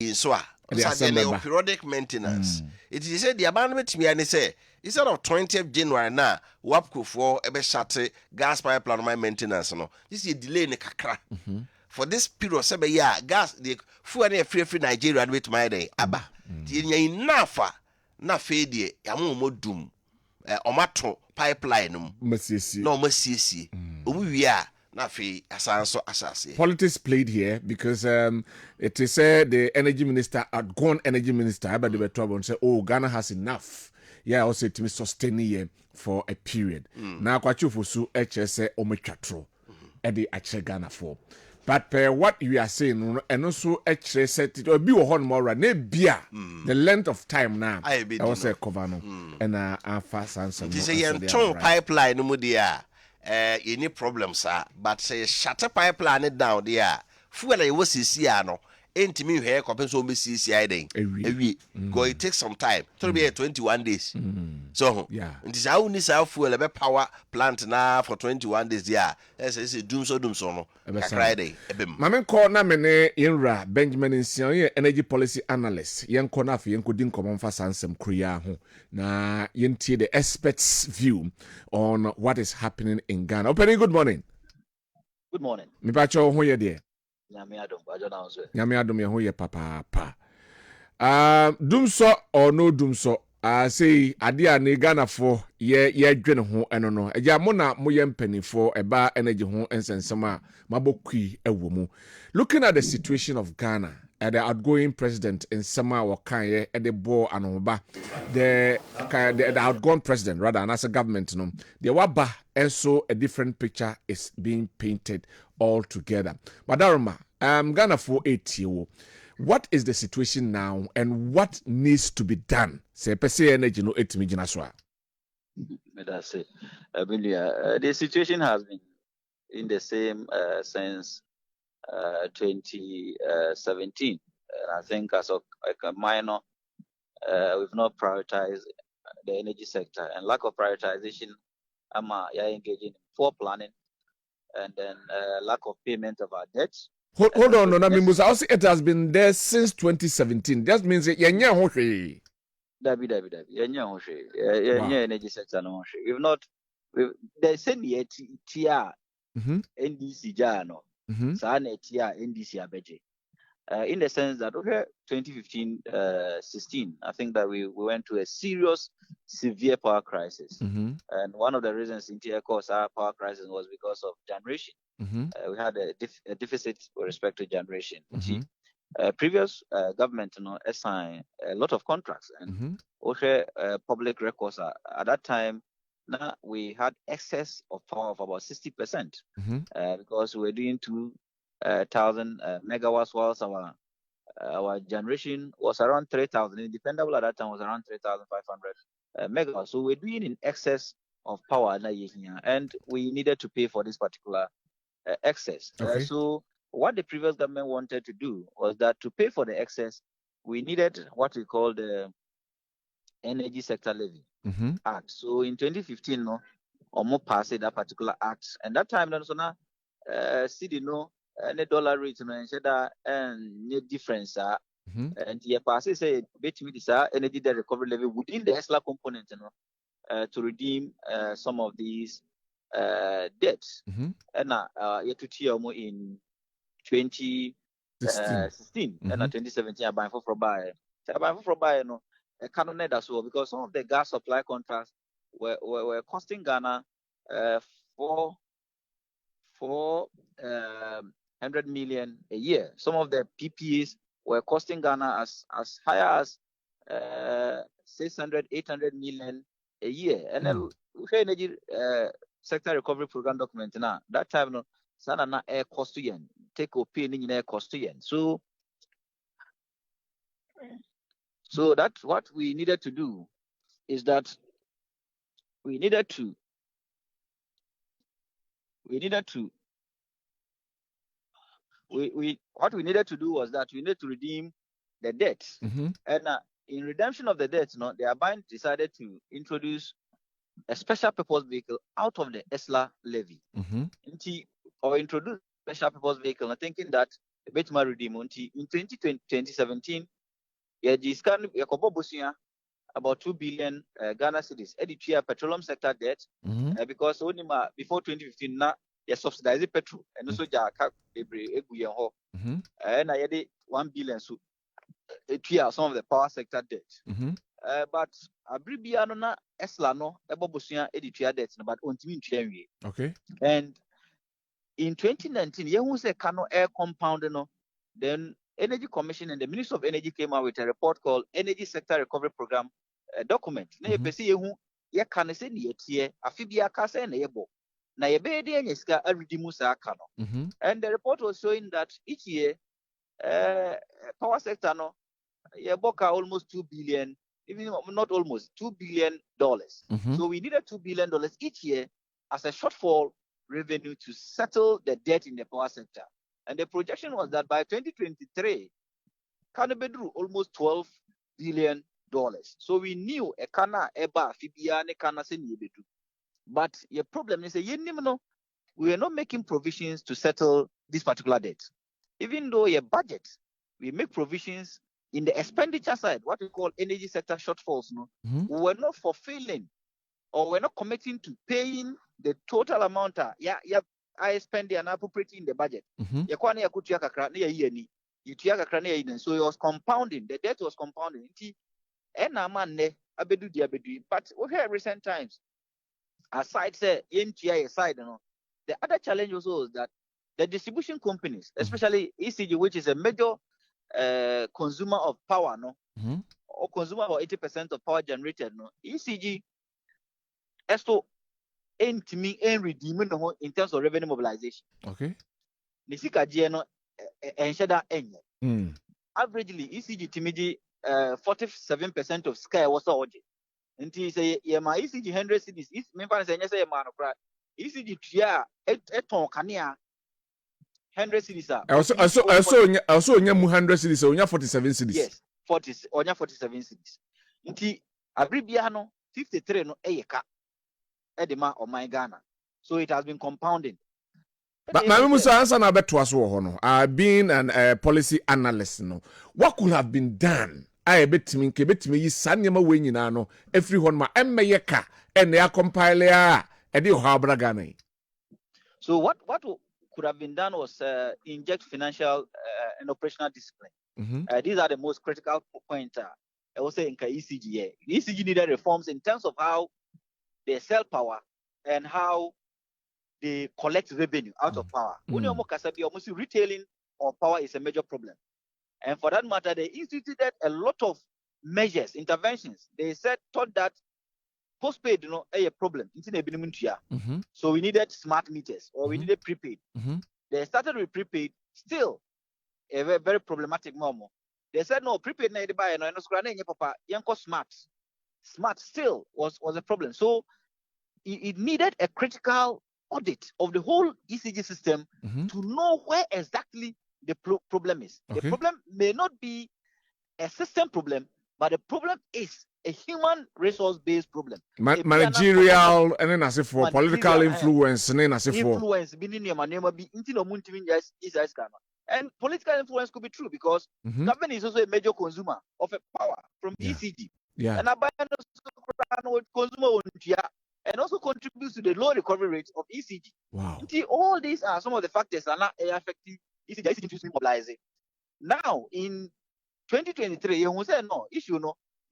So periodic maintenance. It is said the abandonment me and say instead of 20th January now, WAPCO for ebe shut gas pipeline my maintenance. No, this is a delay in the kakra. For this period, gas the fuel and free Nigeria and wait my day. Abba, the enough na fade yamu modum. Omato pipeline no masisi omuwia na fe asanso asase. Politics played here because it is the energy minister, outgone energy minister, but they were trouble and say, oh, Ghana has enough. Yeah, also to sustain here for a period. Now, kwachu su HS omechatro edi ache Ghana for. But what you are saying, and also HS said it will be a horn more the length of time now. I was a Kwabena and fast answer. This is a pipeline no dia. Any problems are, but say shut a pipeline down there. Fuel I was no. Ain't me here compensation be CCI every go it takes some time. So be 21 days. So yeah, it is how need self fuel a power plant now for 21 days. Yeah, that's a doom so no. Friday. Mamen call na mene Inra Benjamin Nsian energy policy analyst. Yen kona fi yen kodin komon fa sansem kriya ho. Na yen tie the experts view on what is happening in Ghana. Opening, good morning. Good morning. Mi pa cho ho ye de. Nyame adom ye ho ye papa pa. Dumso or no dumso. Say ade a ne Ghana for ye dwene ho eno no. Eja mo na mo ye mpani for eba energy ho ensensema mabokui ewo mu. Looking at the situation of Ghana, the outgoing president in Sama Wakanye at the bo anoba, the outgoing president rather, and as a government, no, the waba and so a different picture is being painted all together. Madaroma, Ghana for 8 years. What is the situation now, and what needs to be done? Say, pese energy no etimi jina swa. That's it. The situation has been in the same since 2017. I think as a minor, we've not prioritized the energy sector, and lack of prioritization. You're engaging in poor planning, and then lack of payment of our debts. Hold on, Musa. It has been there since 2017. That means Yenya Hoshi. Energy sector no. We've not. They send the TR NDC Jano. Sana TR NDC Abeje. In the sense that over 2015-16, I think that we went to a serious, severe power crisis. And one of the reasons in TR caused our power crisis was because of generation. We had a deficit with respect to generation. Previous government assigned a lot of contracts and also public records. At that time, now we had excess of power of about 60% because we were doing 2,000 megawatts, whilst our generation was around 3,000. Independable at that time was around 3,500 megawatts. So we're doing in excess of power, and we needed to pay for this particular excess. So what the previous government wanted to do was that to pay for the excess, we needed what we call the Energy Sector Levy Act. So in 2015, Omo passed that particular act, and that time, any dollar rate, and difference, and the passage say, between this energy debt recovery levy within the ESLA component, to redeem some of these debts. And yet to TMO in 2016 and 2017 I buy for buy. So I buy for buy a canon as well, because some of the gas supply contracts were costing Ghana 400 million a year. Some of the PPAs were costing Ghana as high as 600, 800 million a year. And then energy sector recovery program document now that time sana na air cost to yen take opinion in air cost to yen. So that's what we needed to do, is that we needed to what we needed to do was that we needed to redeem the debt. And in redemption of the debt, the Abine decided to introduce a special purpose vehicle out of the ESLA levy. Or introduce special purpose vehicle, thinking that Betma redeem in 2017, about 2 billion Ghana cedis. Editia petroleum sector debt, because only before 2015 na subsidize petrol and also jaka and I had 1 billion so some of the power sector debt. But abribiano na esla no ebobusia editia debt but ontimi ntwenwe. Okay. And in 2019, you say Kano Air Compound, then Energy Commission and the Ministry of Energy came out with a report called Energy Sector Recovery Program document. Na yepesi yehu ye kan se ne yetie afibia ka se na yebo. Na yebe de enyeska aridimu sa Kano. And the report was showing that each year power sector no yeboka almost 2 billion, even not almost $2 billion. So we needed $2 billion each year as a shortfall revenue to settle the debt in the power sector. And the projection was that by 2023, Kano bedru almost $12 billion. So we knew a Kana eba fibia ne Kana se ni bedu. But the problem is we are not making provisions to settle this particular debt. Even though your budget, we make provisions in the expenditure side, what we call energy sector shortfalls, we're not fulfilling or we're not committing to paying the total amount I spend and appropriating in the budget. So it was compounding. The debt was compounding. But we hear recent times, aside say side, the other challenge also is that the distribution companies, especially ECG, which is a major consumer of power, or consumer about 80% of power generated, ECG esto ain't me and redeeming in terms of revenue mobilization. Okay. Nisika Giano and Shada Enya. Averagely, ECG timidi 47% of Sky was origin. And he say, yeah, my ECG 100 cities is member say man of cry. ECG Tia eton Kania 100 cities are also 100 cities, so 47 cities. Yes, 47 cities. Nti abribiano 53 no eyeka edema o my Ghana. So it has been compounding. But my Musa answer na beto aso ho being an policy analyst what could have been done? I betimi yi sanyema we nyina no every one ma emmeye ka and ya compile ya e de ho abra Ghana. So what could have been done was inject financial and operational discipline. These are the most critical points. I will say in ECG. ECG needed reforms in terms of how they sell power and how they collect revenue out of power. Almost retailing of power is a major problem. And for that matter, they instituted a lot of measures, interventions. They thought that postpaid, a problem. So we needed smart meters or we needed prepaid. They started with prepaid, still a very, very problematic moment. They said no, prepaid na buy no smart. Smart still was a problem. So it needed a critical audit of the whole ECG system to know where exactly the problem is. Okay. The problem may not be a system problem, but the problem is a human resource-based problem. Managerial and then as if for political influence and then as if for influence and political influence could be true because government is also a major consumer of power from ECG. Yeah. And consumer and also contributes to the low recovery rates of ECG. Wow. All these are some of the factors that are not affecting ECG to mobilizing. Now in 2023, you say no issue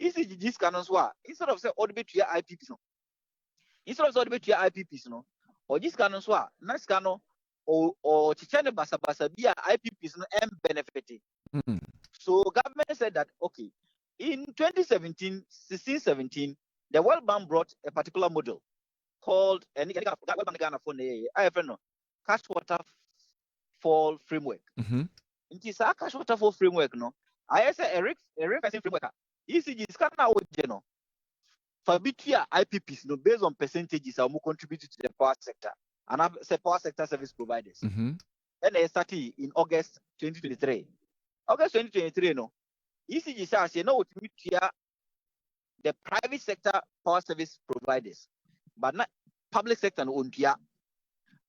ECG this canons were instead of say audibity IPPs instead of audibity IPPs or this canons were next cano or chichane basa be IPPs and benefiting. So government said that okay, in 2017, the World Bank brought a particular model called cash waterfall framework. It is a cash waterfall framework, I say a referencing framework. ECG is kind of for BTR IPPs, based on percentages are more contributed to the power sector and have say power sector service providers. And they started in August 2023. August 2023, ECG says the private sector power service providers, but not public sector no untia.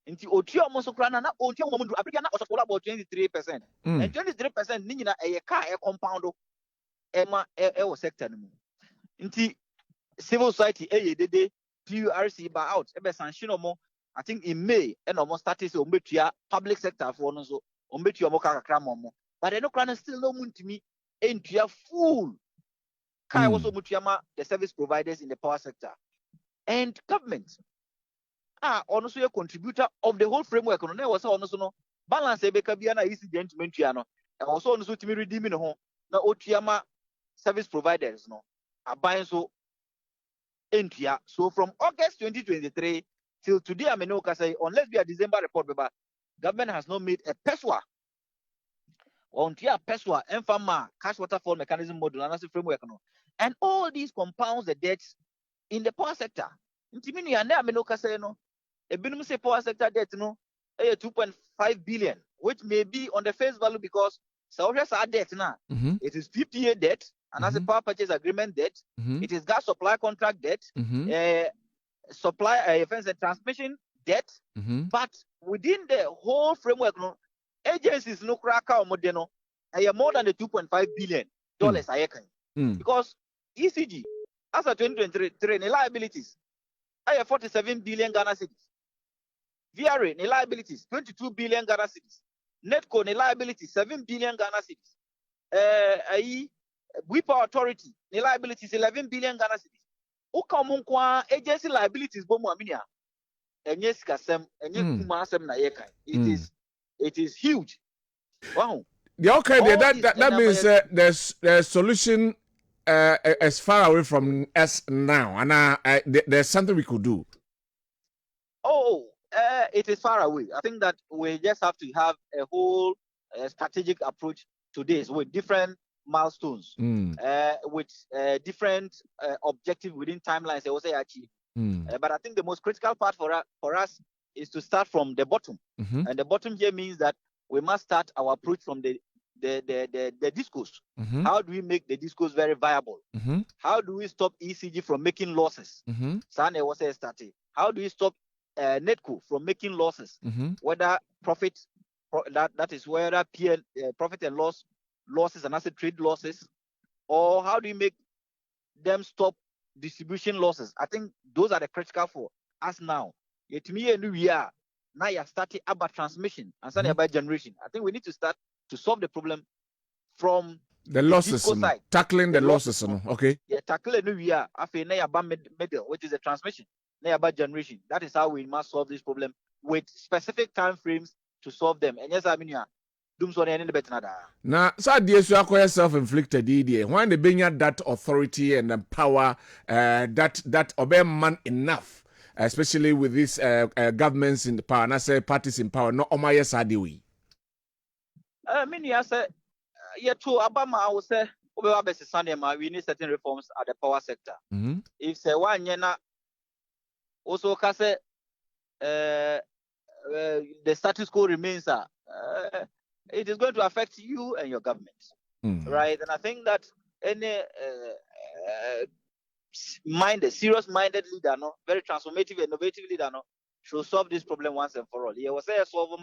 Nti otua mo so kra na otua mo do Africa na osokola about 23%. And 23% ni nyina eye car e compound ema e wo sector no mu. Nti civil society eye dede PURC ba out e be sanction mo I think in May and almost started so ometua public sector for no so ometua mo kakra mo. But no kra still no muntimi entua full kai also mutua ma the service providers in the power sector. And government also a contributor of the whole framework. No, was also no balance a beka na easy gentleman no. And also on to me redeeming home na otiama service providers no. A buying so entia. So from August 2023 till today, I may know say unless we are December report, but government has not made a PESWA. On tia PESWA, Enfama, cash waterfall mechanism model, and framework no. And all these compounds the debts in the power sector. Intimini and I may know say no. A minimum say power sector debt no, 2.5 billion, which may be on the face value because Southwest are debt now. It is 50-year debt, and as a power purchase agreement debt, it is gas supply contract debt, supply defense and transmission debt. But within the whole framework, no agencies no crack out modeno, more than the 2.5 billion dollars because ECG as of 2023 the liabilities 47 billion Ghana cedis. VRA, the liabilities, 22 billion Ghana cedis. Netco, the liabilities, 7 billion Ghana cedis. WIPA Authority, the liabilities, 11 billion Ghana cedis. Ukamunkwa agency liabilities, bomu aminia. Enyes kasem, enye kumasem na yekai. It is huge. Wow. Yeah, okay, that means there's solution as far away from us now, and there's something we could do. It is far away. I think that we just have to have a whole strategic approach to this with different milestones, with different objectives within timelines they will say achieve. But I think the most critical part for us is to start from the bottom. And the bottom here means that we must start our approach from the discourse. How do we make the discourse very viable? How do we stop ECG from making losses? Sane was started. How do we stop Netco from making losses? Whether profit, that is whether profit and loss losses and asset trade losses, or how do you make them stop distribution losses? I think those are the critical for us now. Yet me and we are now you starting about transmission and starting about generation. I think we need to start to solve the problem from the losses side, tackling the losses. Okay. Yeah, tackling we are after now about middle, which is the transmission. Now about generation. That is how we must solve this problem with specific time frames to solve them. And yes, I mean, now, so dear, acquire self-inflicted idea. Why the being that authority and the power that obey man enough, especially with these governments in the power, and I say parties in power, not Omaya Sadiwi. I mean, I say, yeah, to Obama, I would say, we need certain reforms at the power sector. If say one yena also say the status quo remains, it is going to affect you and your government, right? And I think that any serious-minded leader, no, very transformative, innovative leader, no, should solve this problem once and for all. He was a solve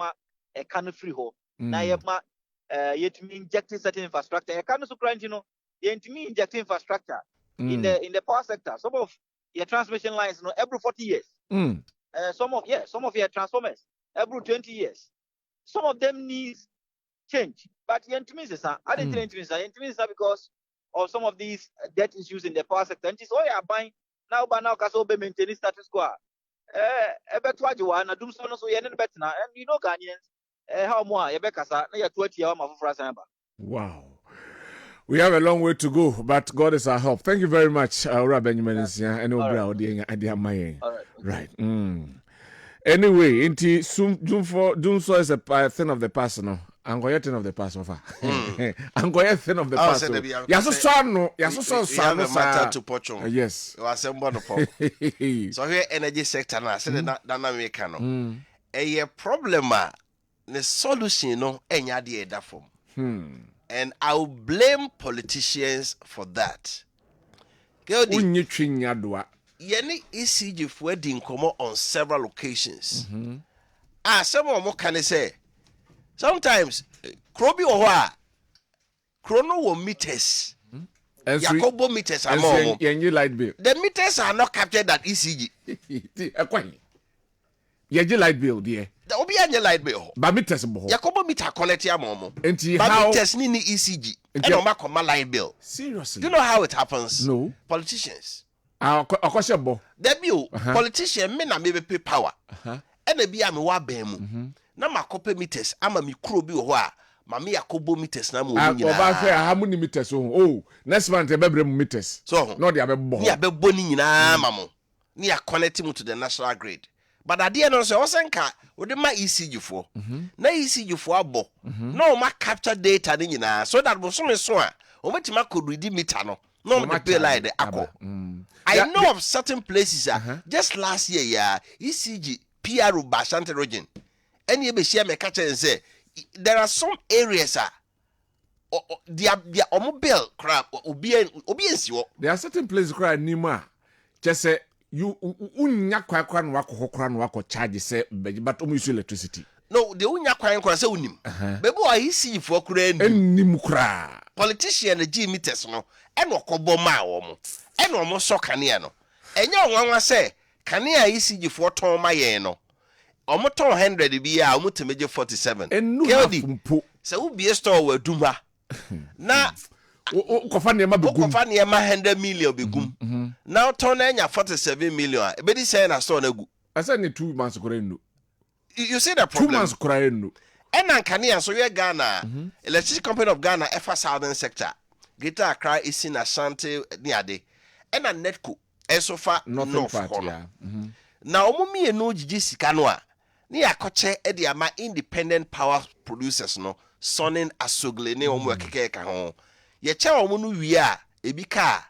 a can free home. Now yet me injecting certain infrastructure. I can't so crunch, you know. Yet me injecting infrastructure in the power sector. Some of your transmission lines, you know, every 40 years. Some of your transformers every 20 years. Some of them need change, but I didn't because of some of these debt issues in the power sector. And so you are buying now, but now because be maintaining status quo. And you know Ghanaians, how more wow. We have a long way to go, but God is our help. Thank you very much, Benjamin. Right. Anyway, inti doom so is a thing of the past, no. Angoya thing of the past, Angoya thing of the past. Matter to Pochon. Yes. So here energy sector now, say that dynamic no. A problem the solution no enya de da form. And I will blame politicians for that. Yeni ECG for wedding come on several occasions. some of can say sometimes Krobi or chrono meters. Yakobo meters are more. Light bill. The meters are not captured at ECG. Ye light bill, dear. There will be any light bill. But meters boho. Yakobo meter quality a momo. And how meters need ECG. And no matter my light bill. Seriously. Do you know how it happens? No. Politicians. Akwashebo. There be politician men na maybe pay power. And they be am wa bemu. Na makope meters ama mi kuro bi ho a mama Yakobo meters na mo nyina. Oba fe how many meters oh next month e bebre meters. So no dey abebo. Ni abebo ni nyina mamo. Ni ya connect mu to the national grid. But at the end of the osenka we dey ma ECG for. Na ECG for abo. Na o ma capture data ni nyina so that bo so me so a o metima ko read meter no. No me pay like the akọ. I know of certain places just last year ECG PRO Bashante region. Any be share me catch and say there are some areas they are mobile crap obi ensi. There are certain places cry nima just say you unya kwa no wako no wako charge say but use electricity. No, the unya kwa say unim. Bebo I see for kura enim kura. Politician the G meters no e no kobo ma wo mo. E no mo so kanea no. Enye onwanwa say kanea ECG for ton ma ye no. Omo ton 100 bi a omo temeje 47. Enu se wo bie store wa duma. Na kofa ne ma begum. Kofa ne ma 100 million begum. Now ton enya 47 million. E be di say na store na gu. I said ni 2 months kura enu. You see the problem. 2 months kura enu. And Kanea so we Ghana, Electricity Company of Ghana, FA Southern Sector, Greater Accra is in Ashanti Niade, and a Netco, Esofa North Corner. Now, Mumi and no GC Canoa, near Coche Ediama independent power producers, no, Sonin Asugle, Neo Mwake Kahon. Ye chow munu we are, Ebika,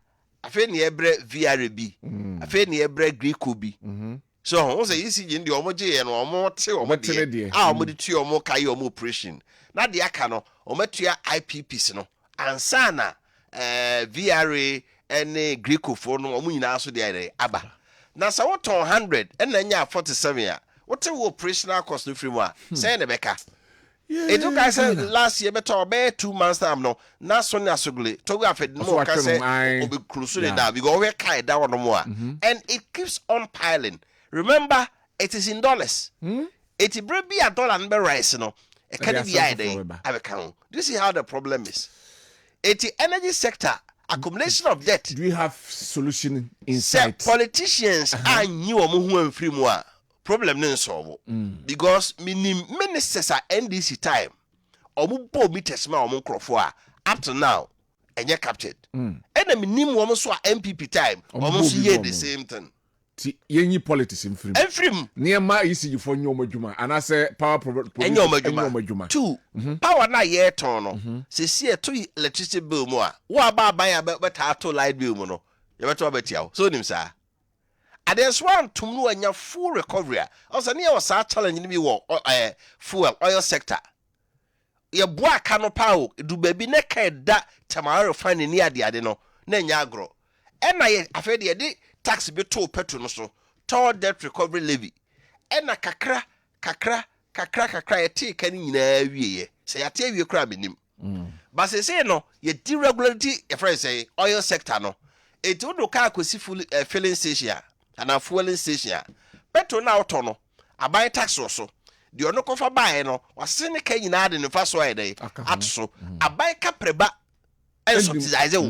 a fair near bre VRB, a fair near bre Greekubi. So on say ECG in the omoje and omote omote omote tu omo kai omo operation na de aka no omatua IPPs no ansana VRA and Greco for no omo nyina so de aba na sa what 100 and na nya 47 ya what operational cost no free mo say na beka it took us last year better 2 months time no na so na sogule to go afed no ka say obi close to that because we kai that one more and it keeps on piling. Remember, it is in dollars. It will be a dollar and be rise, no. It can't be either. Do you see how the problem is? It's the energy sector, accumulation of debt. Do we have solution inside? Politicians are new or free more. Problem no solve. Because ministers are NDC time. Omubo meters ma omukrofo up to now, and you're captured. And the minimum woman so MPP time, almost hear the same thing. Yenyi politics in free. Enfrim. Near my ECG for nyoma juma and I say power nyoma juma. Two. Power na ye tono. Se see to electricity bill mo a. Wo aba ban better to light bill mo no. You better betiaw. So nim sa. Ades one tum no anya full recovery. Also near was a challenge ni bi wo fuel oil sector. Ye boa kano pawo du baby ne ka da tamara refine ni ade no. Na nya agro. E na ye afede ye di tax be to petrol no so toll debt recovery levy ena kakra ye take kan nyina wieye say ya te wie kra benim but say no ye deregulatory e friend say oil sector no it would ka akosi filling station and fueling station petrol na auto no aban tax so de ono kofa bae no wase ne kan nyina de ne fa so ayde atso aban ka preba en subsidize wo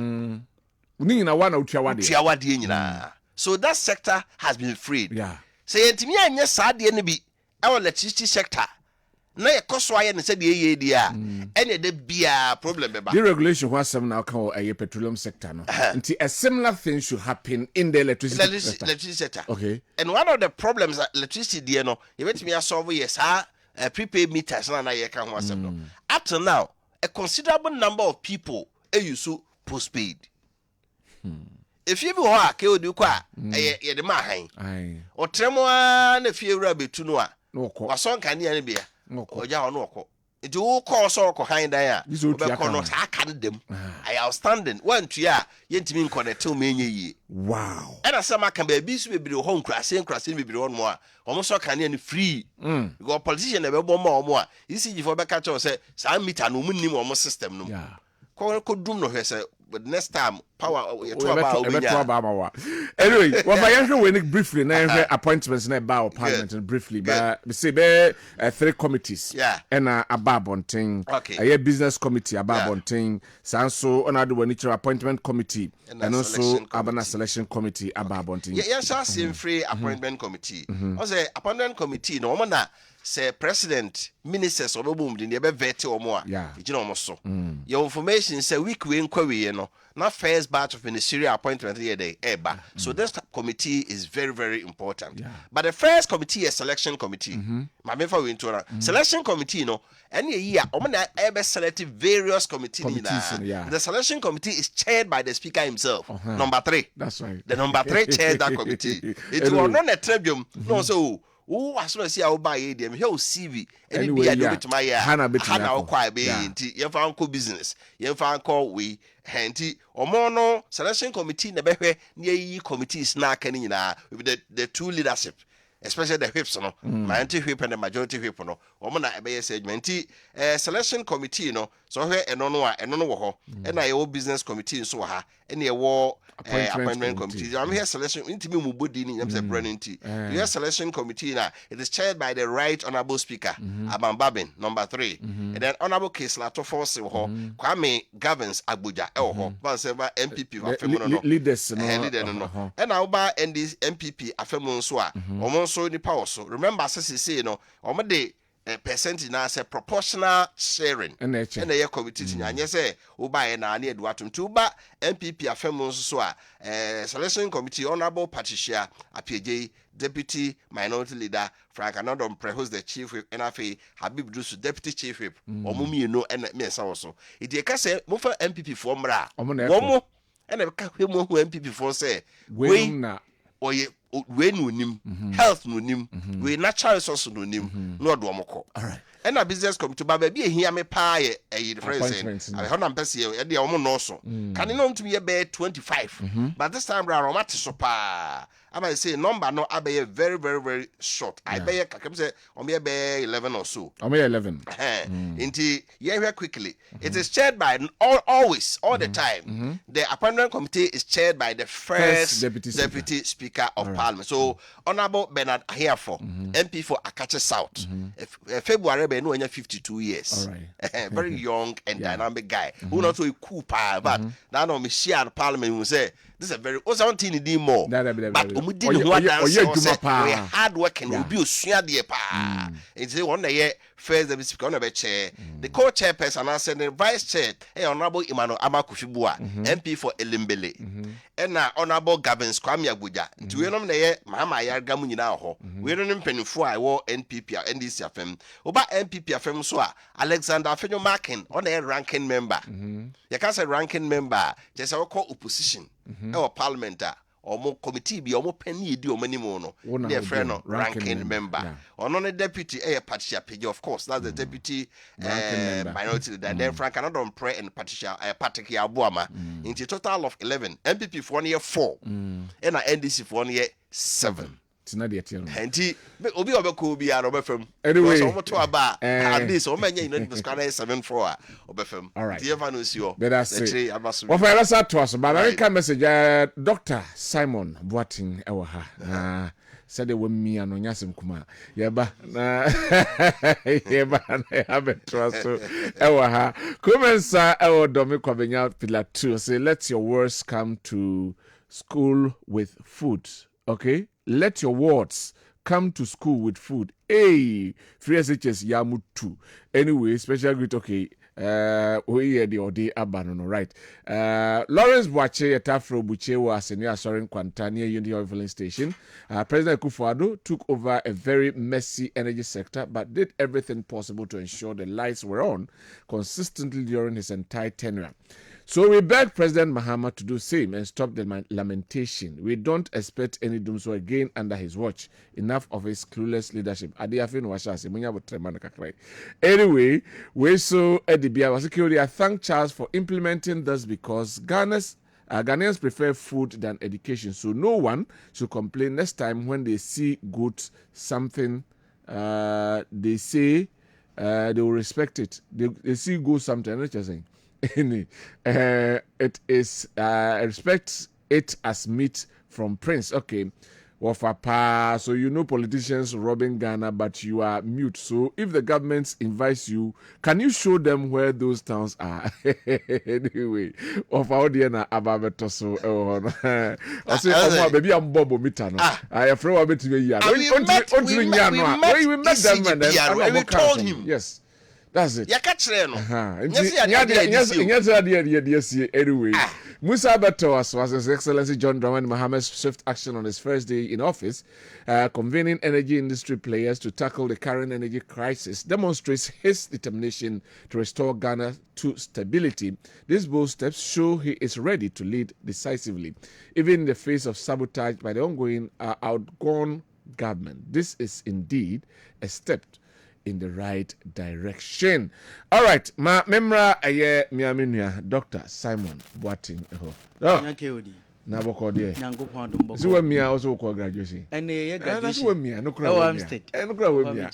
ni nyina wa na utua wade nyina. So that sector has been freed. Yeah. Say yentimi anya saade ne bi e wo electricity sector. Na ye koso aye ne se de ye dia. Ene de bia problem beba. The regulation was some now can a petroleum sector no. Until a similar thing should happen in the electricity sector. Okay. And one of the problems that electricity there no, you betimi solve yes prepaid meters na ye kan ho asem no. Up to now, a considerable number of people use postpaid. If you be ha ke odi kwa ye de ma han o tremo na fie wura betu no a wason kan ne bia oja ho no okọ It will call so behind there. I can't them. I outstanding. One to ya, yentimin connect to me. Wow. And as some can be busy with your home crossing with one more. Almost so can any free. You got politician never more. You see, if I catch or say, some meet an woman almost system. No, yeah. Could do no, but next time, power. Anyway, what I went briefly, now appointments in about parliament briefly, but we say 3 committees. Yeah. And a barbonting. Okay. A business committee, a barbonting. Sanso, another one, appointment committee. And also a selection committee, a barbonting. Yes, I see free appointment committee. Also, appointment committee, no one say president, ministers, or boom, in the vet or more. Yeah. You know, so your information say week we inquiry, you know, not first batch of ministerial appointment here day, so this committee is very, very important. Yeah. But the first committee is selection committee. My before we into selection committee, you know, any year, ever selected various committees. Yeah. The selection committee is chaired by the speaker himself. Number 3. That's right. The number 3 chairs that committee. It will not a tribune. No, so. Oh, as soon as I will buy them, he'll CV. Anyway, I do it to my Hannah quite be you found co business. You found call we handy or more no selection committee never near committee snack and with the 2 leadership. Especially the whips, no, my anti-whip and the majority whip, no, or man, I may say, selection committee, no, so here and no, and I owe business committee, so ha, any war appointment committee. I'm here selection into me, Mubudi, and Brennan T. Your selection committee now, it is chaired by the Right Honorable Speaker, Aban Babin, number 3, and then Honorable Case Lato Force, Kwame governs Abuja, MPP, leaders, and I'll buy and this MPP, Afemun so the power so remember as I say no omede percentage na say proportional sharing and the committee anya say wo ba na na edu atum to ba MPP afemu so selection committee honorable Patricia Apiege deputy minority leader Frank Anodom Pre-host the chief whip NFA Habib Dusu deputy chief whip omumi no and me say so it dey ka say mo fa MPP for mra omo and e ka hwe mo MPP for say we na oye we no nim health no nim we natural resource no nim no do omoko alright and a business committee ba be ehia me pa ye the president I ho na mpese ye de omo no so can no to be be 25 but this time round o so pa I say number no abe very very very short I be kakam say o me be 11 or so o me 11 inti here quickly it is chaired by always all the time the appointment committee is chaired by the first deputy speaker of parliament so honorable Bernard Ahiafo MP for Akache South February be no 52 years very young and dynamic guy who not so cool pa but now no me share parliament will say this is a very something need more but we hard working will be osua de pa it say one day first the speaker on the chair the co-chairperson and the vice chair honorable Emmanuel Amakufibua MP for Elimbele and honorable Gavins Kwame Abuja nti we no na mama yarga mu nyina ho we no mpanifo a wo NPP NDC afem oba NPP afem so a Alexander Afenyo Markin on a ranking member you can say ranking member just a call opposition our parliament or more committee be almost penny do many more no their friend no ranking member or non a deputy Patricia Page of course that's the deputy minority that then Frank Anodom Pre and Patricia Patrick Abuama into total of 11 MPP for 1 year 4 and NDC for 1 year 7 tina de atiano enti obi obeko bi ara obefam anyway so moto aba at least o manya ino the squad 74 obefam the ever no see o let's what for us to us but I can message Dr. Simon Boating ewa ha na said we me ano nyasem kuma yeba na na have trust ewa ha commensa ewa domi Kwabena pillar 2 say let your words come to school with food. Okay, let your words come to school with food. Hey, free SHS Yamutu. Anyway, special greet. Okay, we hear the ode abano, right? Lawrence Boache Etafro Buche was a near Soren Quantania Unity Oil Filling Station. President Kufuor took over a very messy energy sector, but did everything possible to ensure the lights were on consistently during his entire tenure. So we beg President Mahama to do same and stop the lamentation. We don't expect any doomsday again under his watch. Enough of his clueless leadership. Anyway, we saw Edibia Security. I thank Charles for implementing this because Ghanaians prefer food than education. So no one should complain next time when they see good something. They say they will respect it. They see good something. I'm not just saying. It is respect it as meat from Prince. Okay. Wafapa. So you know politicians robbing Ghana, but you are mute. So if the government invites you, can you show them where those towns are? Anyway, of our dear Ababeto so I say, baby, I'm Bobo Mitano. I have thrown a bit to me. We met them and then we told him. Yes. That's it. Anyway, Musa Beto was His Excellency John Dramani Mahama's swift action on his first day in office, convening energy industry players to tackle the current energy crisis, demonstrates his determination to restore Ghana to stability. These bold steps show he is ready to lead decisively, even in the face of sabotage by the ongoing outgone government. This is indeed a step in the right direction. All right, ma memra aye miaminua Dr. Simon Boating. Na boko de. Nyankopon dum boko. So we mia also ko graduation. And ye graduation. Na so we mia no kra we mia. No kra we mia.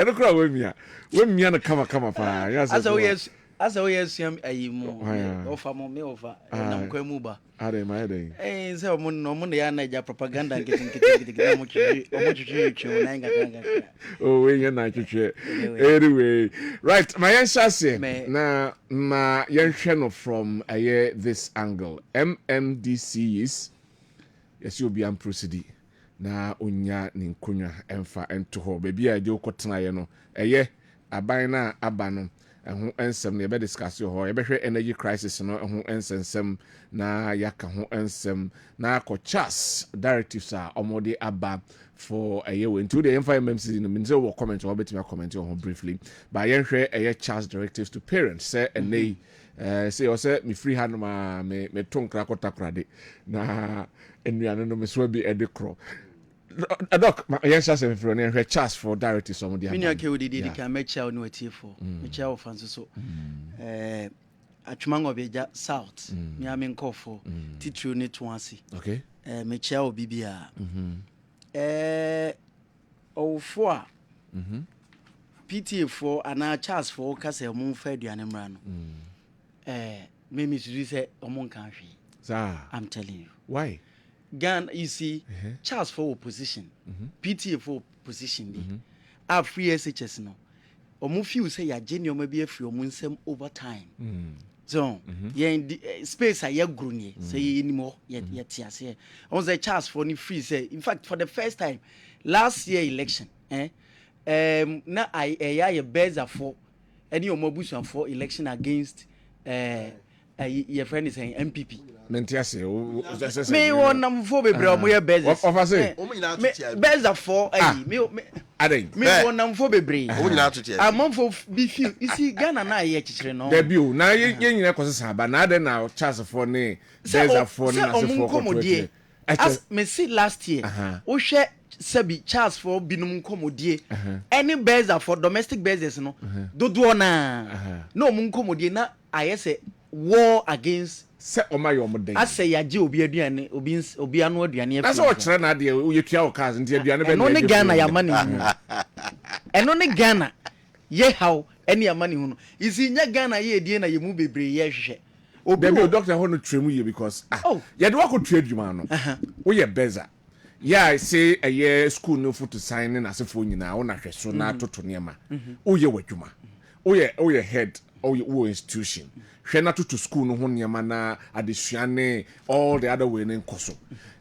No kra we mia. We mia no kama pa. As a way siam ayimu. Ofa mo me ofa na mkwamu ba. Ade ma ade. Say omo no mo ya na ja propaganda nketin mo chuchu na ngakanga. Oh we ya na chuchu. Anyway, right, my shase na ma yenhwe no from this angle. MMDCs yes you be am proceed na onya ni nkonya emfa ento ho baby a je okotena ye no aban na aba no ho ensem na be discuss ho behwe energy crisis no ho ensensem na yaka ho ensem na ko chas directives a omode aba for a year into the MMC no means we comment or betime comment on briefly by yenhwe chas directives to parents say and they say o say me free hand ma me tonkra kotakrade na enuano no me so bi edekro Doc, yes, I say for any chance for directives some of the. Many okay with the can make chow no tea for. Me chow fancy so. Atwumango beja south. Me amen call for. Titru ne twansi. Okay. Me chow bibia. For. PTA for ana chance for kase mo fa aduane mra no. Me me say omon kan hwe. Sir, I'm telling you. Why? Ghana, you see, Charles for opposition, PTA for opposition, our free SHS no. Or move you say ya genuine maybe a few months over time. So, in space I have grown say anymore yet yes. I was a Charles for any free say. In fact, for the first time, last year election, now I bears for any mobus for election against your friend is saying MPP. Mentiase me won nam fo bebre o moye bezes of say beza for me won nam fo bebre o nyina to tie amon fo bi feel you see Ghana na ye kikire no da bio na ye nyina kwose ba na de na chance for ne beza for na se for ko as me see last year o hwe sabi chance for binum komodie any beza for domestic bezes no dodo na no mun komodie na ayese war against se omayo omden ase ya je obi aduane obi anu aduane e ase o kire na de ye tua o cars nti aduane be no ne Ghana ya mani hu eno ne Ghana ye how eni ya mani hu isi nya Ghana ye die na ye mu bebre ye hwehwe obi o doctor ho no tremu ye because ye de wako tua adwuma no wo ye beza yeah say a year school no for to sign in asefo nyina wo na hweso na toto niema wo ye wadwuma wo ye head wo institution hwena to school no ho niema na adesuane all the other way ne nkoso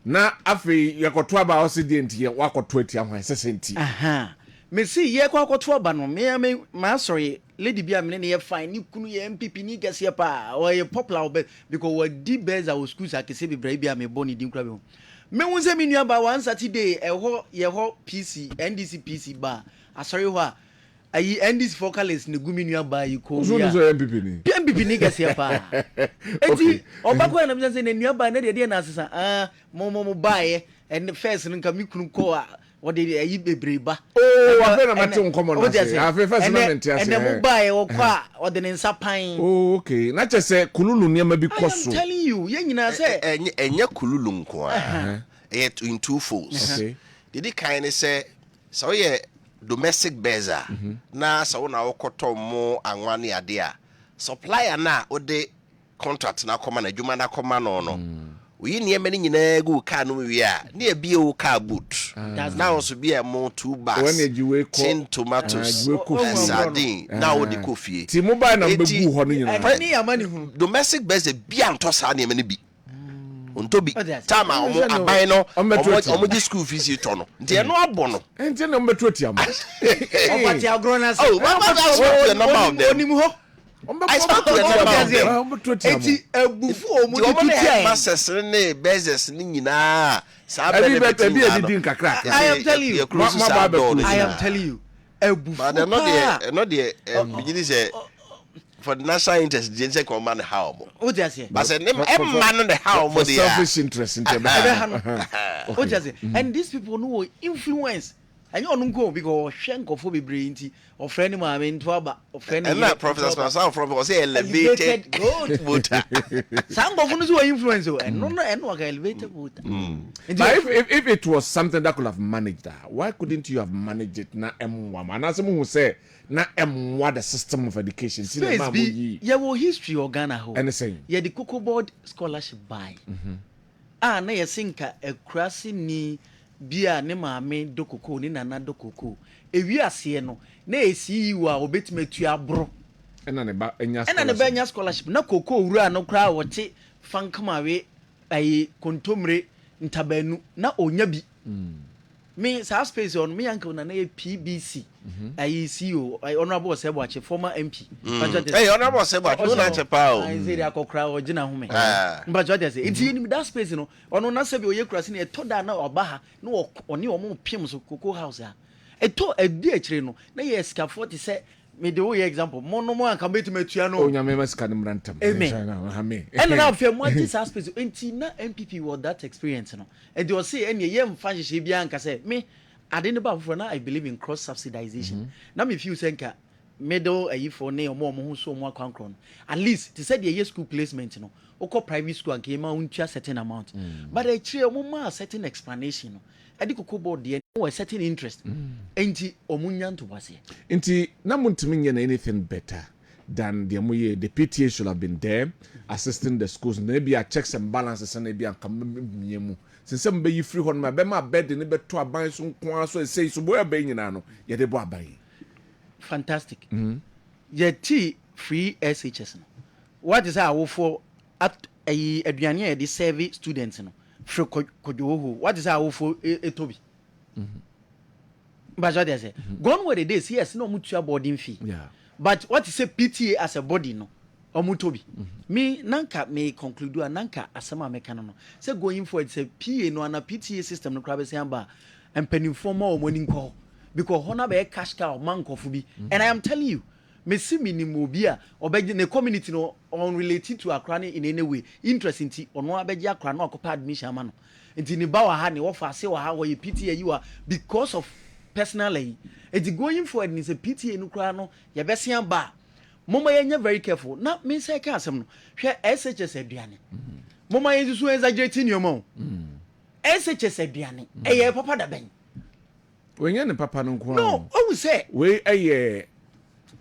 na afi yakoto aba osidient ye wakoto atia hwan sesenti me see ye kwakoto aba no me ma sorry lady bia me ne ye fine ni kunu ye MPP ni gase pa or ye popular because we di beza o schools akese bibra bia me boni din kra be me won se me nua ba one Saturday ye ho PC NDC PC ba asori ho a ayi NDC focalist ne gumi nua ba yi ko so ya so MPP ni MPP ni gase pa enti obako na me say ne nua ba na de na asesa mo bae and first nka mi kunu ko a what did ayi bebre ba afa na mate nkomo na say afa first na mente ase and mo bae wo kwa o de nsa pan okay na che say kululu niam bi koso I'm telling you ye nyina say enye kululu nko a in two folds okay did kind of say so ye domestic beza na so na wokoto mo anwane ade a supplier na ode contract na koma na adwuma na koma no we niam ni nyina gu car no wi a na ebie wo car boot na also be a mo 2 bags when ejiwe ko tin tomatoes sardine na odi kofie ti mobile na mbegu ho no nyina ni amani hu domestic beza bia ntosa na ni bi ontobi tama omo aban no omo di school fees to no nti no abo no enti na mbeto tiam obati agro na oh mama that's what the number of them onim ho I spoke to the number of them enti abufu omo di tuti tuti masters ne bezes ni nyina sa benefit bi edin kakra I am telling you I am telling you abufu but not the beginning say for the national interest they say come man how o just say but say man the how mo dey selfish interest in them o just say and these people no influence and you don't go because shenkofo be brainty or friend ma me into aba or friend and that professor Spencer from was elevated voter some of us who influence and no elevated voter if it was something that could have managed that why couldn't you have managed it na M1 and as who say na M1 the system of education space be yeah wo history or Ghana ho anything yeah the Cocoa Board scholarship buy na yesinka akurasi ni bia ne maame dokoko ni nana dokoko ewi ase no na esi wa obetimetu abro ena ne ba enya scholarship na koko wura no kra wote fankamawe ayi kontomre ntabanu na onya bi me sa space on me yanka na PBC ayi CEO honorable Seboache former MP hey honorable Seboache no na chepa o I say dey akokra ogina home but what they say it in that space no ono na se bi oyekurase na etoda na oba ha na oni omo piem so Cocoa House a eto edi akire no na ye ska 40 say me de we example mono mo anka betumetua no onya me maska nem rantam amen and now for mo this space enti na MPP with that experience no and they say ene ye mfa hye bia anka say me ade ne ba for na I believe in cross subsidization na me feel say nka middle ayi for ne omo ho so mo akwankron at least to say the school placement no oko private school anka ma untua certain amount but I try omo ma certain explanation no ade Cocoa Board dey no certain interest enti omunya nto wase enti na muntimi nye na anything better than the moye the PTA should have been there assisting the schools maybe a checks and balances and maybe ankamiemu since some be free hon ma be ma bed ne be to aban so nko so say so boy be nyina no ye de bo aban fantastic ye tea free SHS no what is our for at a aduane e de serve students no free kojoho what is our for etobi but what they say gone where the days yes no mutua boarding fee yeah but what is a PTA as a body no omutobi me nanka me conclude nanka asema meka no say going forward say PA no na PTA system no krabe say amba empanimfo ma o moni nko because hona be cash cow man kofu bi and I am telling you me see minimum obi a obeje ne community no unrelated to Accra in any way interesting ti ono abeje Accra no akopa admission ama no nti ni ba wa ha ne wo fa se wa ha wo ye PTA you are because of personally it's going forward ni say PTA no kra no ye be se amba mama ye very careful na me say ka asem no hwe SHS aduane mama ye su exaggerate ni omo SHS aduane eye papa da ben wenye ne papa no nko no o say we eye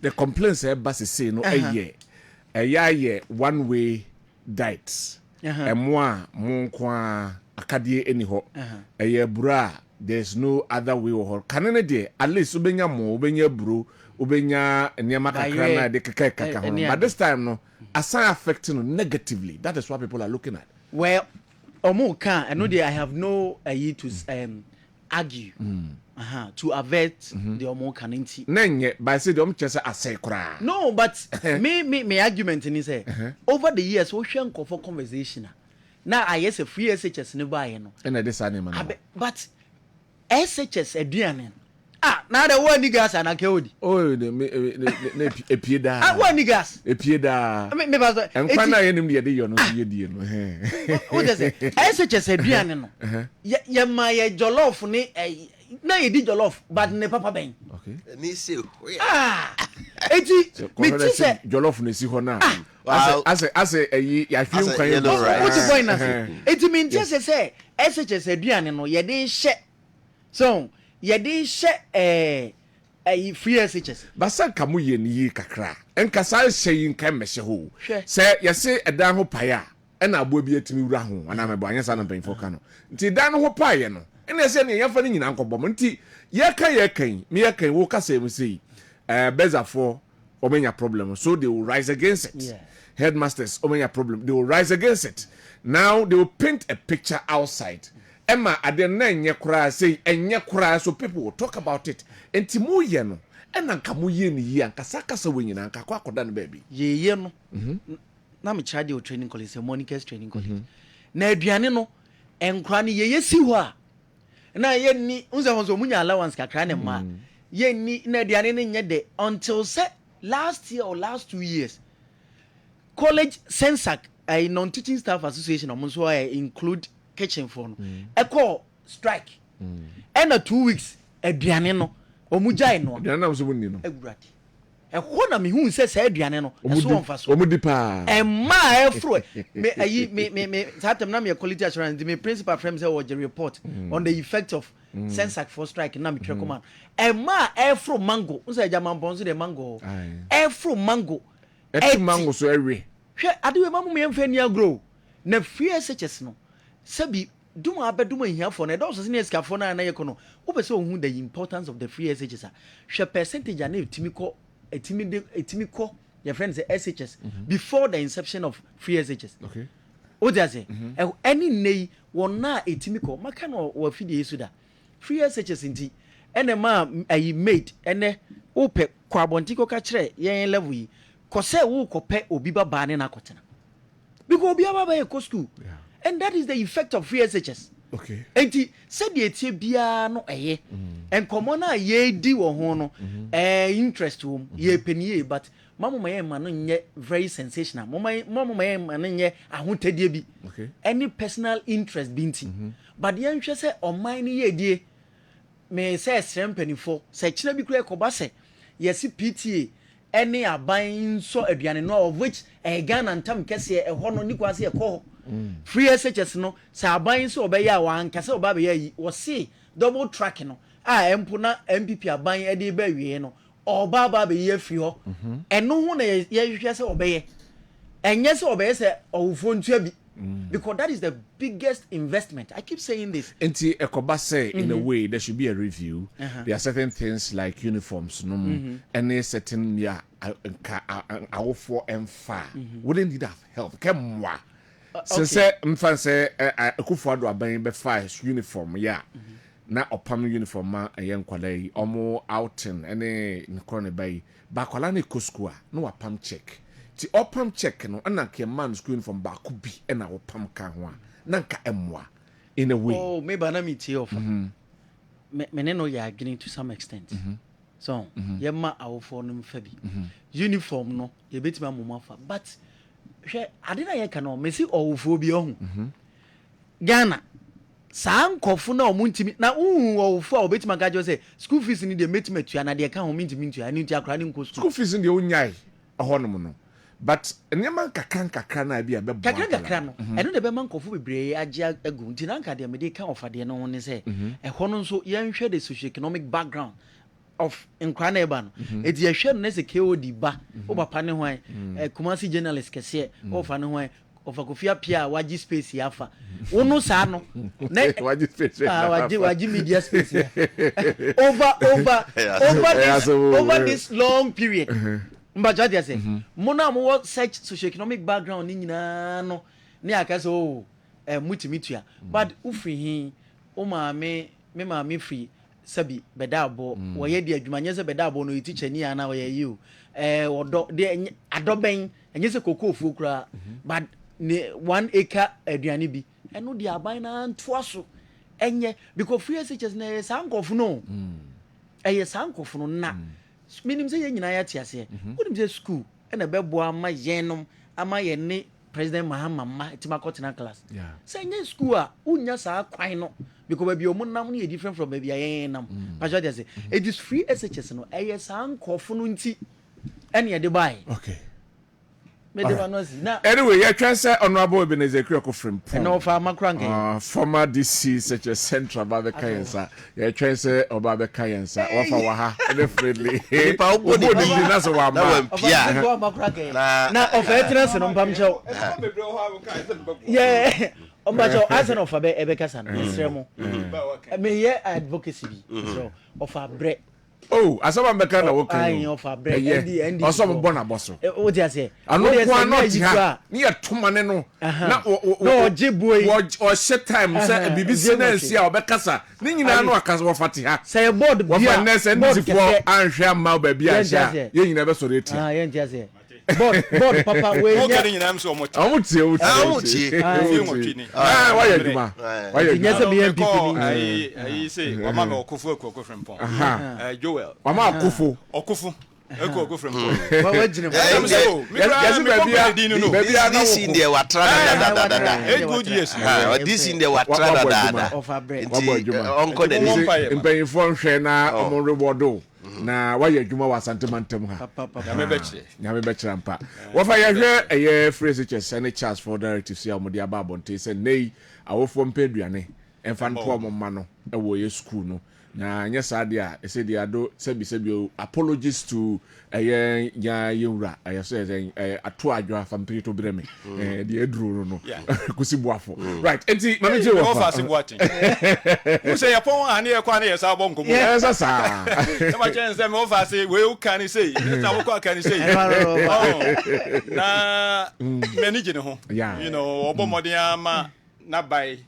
the complaints e ba say no eye one way diet emwa mo nko akadie eni ho eye bura there's no other way or kanene de at least ubenya mo ubenya bro ubenya niama kakra na de kaka ho but this time no assign affecting no negatively that is what people are looking at well omo kan I know I have no to argue to avert the omo kanenti nenye by say dem chese asay kra no but me argument ni say over the years we hwe nkofo conversation na ayese free SHS ne ba ye no na this animal but SHS aduane Now the one niggas and akodi. Oh, ne epieda. One niggas. Epieda. Me pastor. And kana yenim de yo no ye no. What does it? SHS aduane no. Ye ma ye jollof ni na ye di jollof but ne papa ben. Okay. Ni se. Eti me ti say jollof ne si ho na. As ya hwim kwan. What you point na say? Eti me ti say SHS aduane no ye de hye. So ye de hye free SHS. Basa kamu ye ni kakra. Enka sa hye nka mehye ho. Say ye se edan ho paya. Ena abo bi atimi wura ho. Ana mebo anyasa no penfo ka no. Nti dan ho paye no. Ena se ne yefa ni nyina nkobom. Nti ye kan wo kasa mu sei. Bezafo omenya problem. So they will rise against it. Yeah. Headmasters omenya problem. They will rise against it. Now they will paint a picture outside. Emma aden na enye kura say enye kura so people will talk about it. Enti mu ye no ena nka mu ye ni yi anka sakasa we nyina nka kwa akoda no baby. Ye no. Na me charge your training college, Monica's training college. Na aduane no enkra ne ye si ho a. Na ye ni unza honzo munya allowance kakra ne ma. Ye ni na aduane ne nye de until say last year or last 2 years. College Sensac, a non-teaching staff association omonso include kitchen for no call strike and 2 weeks aduane no omujai no aduane na so munni no agurati ho na me hu se say aduane no so wonfa so omudi pa ma afro me satem na me quality assurance me principal frame say was report on the effect of Sensac for strike na me twerk man ma afro mango unsa jaman bonzo de mango afro mango mango so ewe hwe adewe mamu me mfa ni agro na free SHS no sabi duma abeduma hiafo na do so se ne skafo na ye kono wo pese ohun the importance of the free SHS hwe percentage na etimi ko your friend say SHS before the inception of free SHS. Okay. O dey say any nei wona etimi ko maka no wa fidie su da free SHS nti ene ma ayi made ene wo pe kwa bonti ko ka kire yen level yi ko se wo ko pe obi baba ne na kotena because obi baba e ko school. Yeah. And that is the effect of free SHS. Okay. Enti said the etie bia no eye. And common na ye di wo ho no interest wo ye penie but mamu maye ma no nye very sensational. Mamu maye ma no nye ahotadie bi. Okay. Any personal interest binti. But ye nhwe se oman ni ye die me say srempanifo se kina bi kura ekoba se yesi PTA any aban so aduane no of which Ghana ntam kese ho no ni kwase e ko free SHS no sa aban so obeya wan kase oba be yi wo see double track no empo na MPP aban e de ba wie no oba ba be ye free ho eno ho na ye hwehwe se obeye enye se obeye se owufo ntua bi because that is the biggest investment. I keep saying this. Enti ekoba say in a way there should be a review. There are certain things like uniforms, any certain our for and far. Wouldn't need have help. Kemwa. So say mfan say akufo ado aban be fire uniform na opam uniform ma yen kwalai omo outing any nkone bay ba kwala ne koskua no wapam check. Ti opam check no na ke man school uniform ba ku bi na opam ka ho na nka emwa in a way. Oh, maybe na me tie off. Me no ya agreeing to some extent. So, ye ma awofo no mfa bi. Uniform no ye betima momafa but hwe ade na ye ka no me si awofo bi ohun. Ghana saa nkofo na omuntimi na awofo a obetima ga jo say school fees ni de metima tua na de ka ho mintimi tua ani tua akra ni nko school fees ni onyai ahonom no. But nyama kakra na bia be bo kakra no eno de be man kofo bebre age agu nti na nka de me de ka ofade no ne say ehwo no nso ye nhwe the socio-economic background of nkwana eba no edi ye hwe no se KOD ba o papa ne hwan Kumasi journalist kese o fa ne hwan o fa Kofia Pia waji space yafa wono sa no na waji space waji media space over this long period. Mbaja dia say mona mo search socio-economic background ni nyina no ne aka say oh multimedia but ufri hin o me maame free sabi bedabo wo ye de adwuma nye se bedabo no teacher ni ana wo ye yi o odo de adoben enye se kokofu kura but ne 1 acre aduane bi eno de aban na ntoaso enye because free SHS na sankofu no ɛyɛ sankofo no na minim say nyina ya tiase wonim say school na bebo ama yenom ama ye ne president Mahama timakotena class say nye school a unya saa kwan no because baby omunam no different from baby ayenam pastor dey say it is free SHS no ɛyɛ sankofo no nti ɛne ye de buy okay anyway, you can say honorable Ebenezer Krioko from no former DC such a central Babe Kayensa. You can say Obabe Kayensa, Wafa friendly. Now of entrance and Pamcho. Yeah, as an of Ebekasan, Israel. May advocacy of our bread. Oh, asaba mbeka na wokan. Ayin ofa bread. Oso mbona boso. O dia say. Ano kwa not ha. Ni etomane no. Na no ojiboy. O shit time say BBC na nsia obekasa. Ni nyina no akasa wo fati ha. Say board bia. Wo fa ness and this for anhwe ma ba bia sha. Ye nyina be so reti. Ah, ye ntia say. Board papa we. O kede nyina am so omotie. Omotie. Why you duma? Why you? Nyese be MPP ni. Ayi say wa ma me okofo akoko frempon. Joel. Mama akofo. Okofo. Eko frempon. Wa wajine. Yes baby this in there watrada da. 8 good years. This in there watrada da. Of our bread. Onko de mpanyifo nhwe na omo reward na wayɛ adwuma wa santemantam ha nyame bɛkyerɛ mpa wɔfa yɛhwɛ ɛyɛ phrase kyɛ Charles for directives ya mo de aba abonte sɛ nei awofo mpɛduane ɛmfa nto ɔmo ma no ɛwɔ yɛ school no na nyɛ saa de a ɛsɛ de ado sɛbi apologies to ɛyɛ nya yewura ɛyɛ sɛ ato adwa fampiri to breme de eduro no kusi boafo right enti mame je wo fa se boaten wo se yapon ane e kwa na yesa bom komo esa sa na ma chen se me wo fa se we u kan say na wo kwa kan say na manage ne ho you know obomoden ama na bai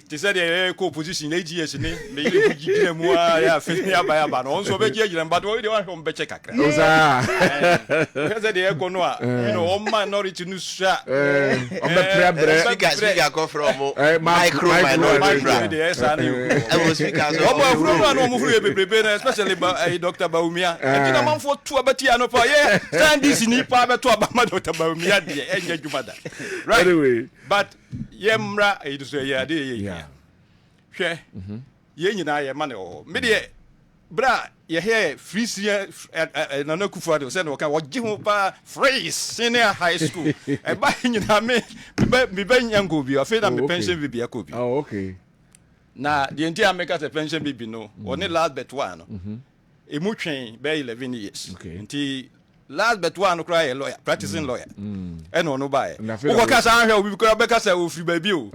ti said the co-position AGS ni me ile gigire mu a ya fe ya bai aba no so be gigire mba do we dey wan be check akra o sa said the eco no a you know minority no sha o be prebre speaker go from micro the esa ni e speaker so o from no mo furu bebrebe na especially Dr. Baumia e na manfo to abati ano pa ye stand this ni pa be to abama Dr. Baumia de enye dwumada right anyway but yemra e so ye ade ye hwe ye nyina ye ma ne o me de bra ye he free na na kufu ade se no ka wogi ho pa free senior high school e ba nyina me nyango bi afi na me pension bi bia ko bi oh okay na the entire make us a pension bi no only last bet one no e mu twen be 11 years okay nti last bet one no cry a lawyer practicing lawyer e no buy wo ka sa hwe obi kura be ka sa ofri ba bi o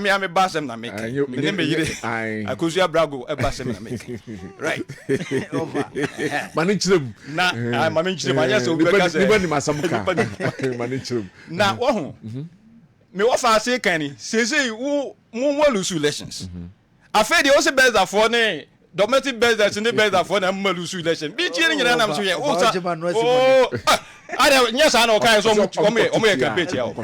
me am ba sem na make me me yire akozua brago e ba sem na make right over mani chirem na mami chirem anya so obi ka sa ni bani masamuka mani chirem na wo ho me wo fa se kan ni sese wo mo lose elections afedi o se beza for ne domestic business in the business for them lose election bi chiri nyina nam so ye o sa ada nyesa na o kai so o mo ye campaign ya o no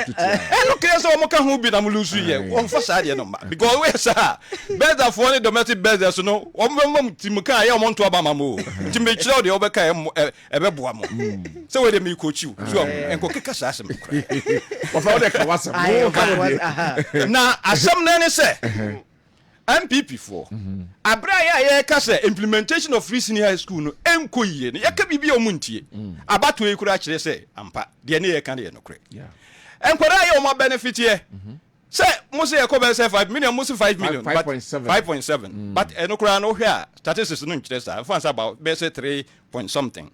kire so o mo ka hu bi na mo lose ye o fa sa de no ma because we sa business for the domestic business no o mo tim ka ye o mo nto aba ma mo tim be chire o de o be ka e be boa mo so we de me coach you so enko keka sa asem o fa o de ka wasam na asem na ne se MPP for abra ya ka say implementation of free senior high school no enko yie ne ya ka bibia omuntie abato e kura kire say ampa de ne ye ka ne no kure enkwara ya o ma benefit ye say mo say e ko be say 5 million mo say 5 million 5.7 but eno kura no hwe a statistics no nkire sa fancy about be say 3 point something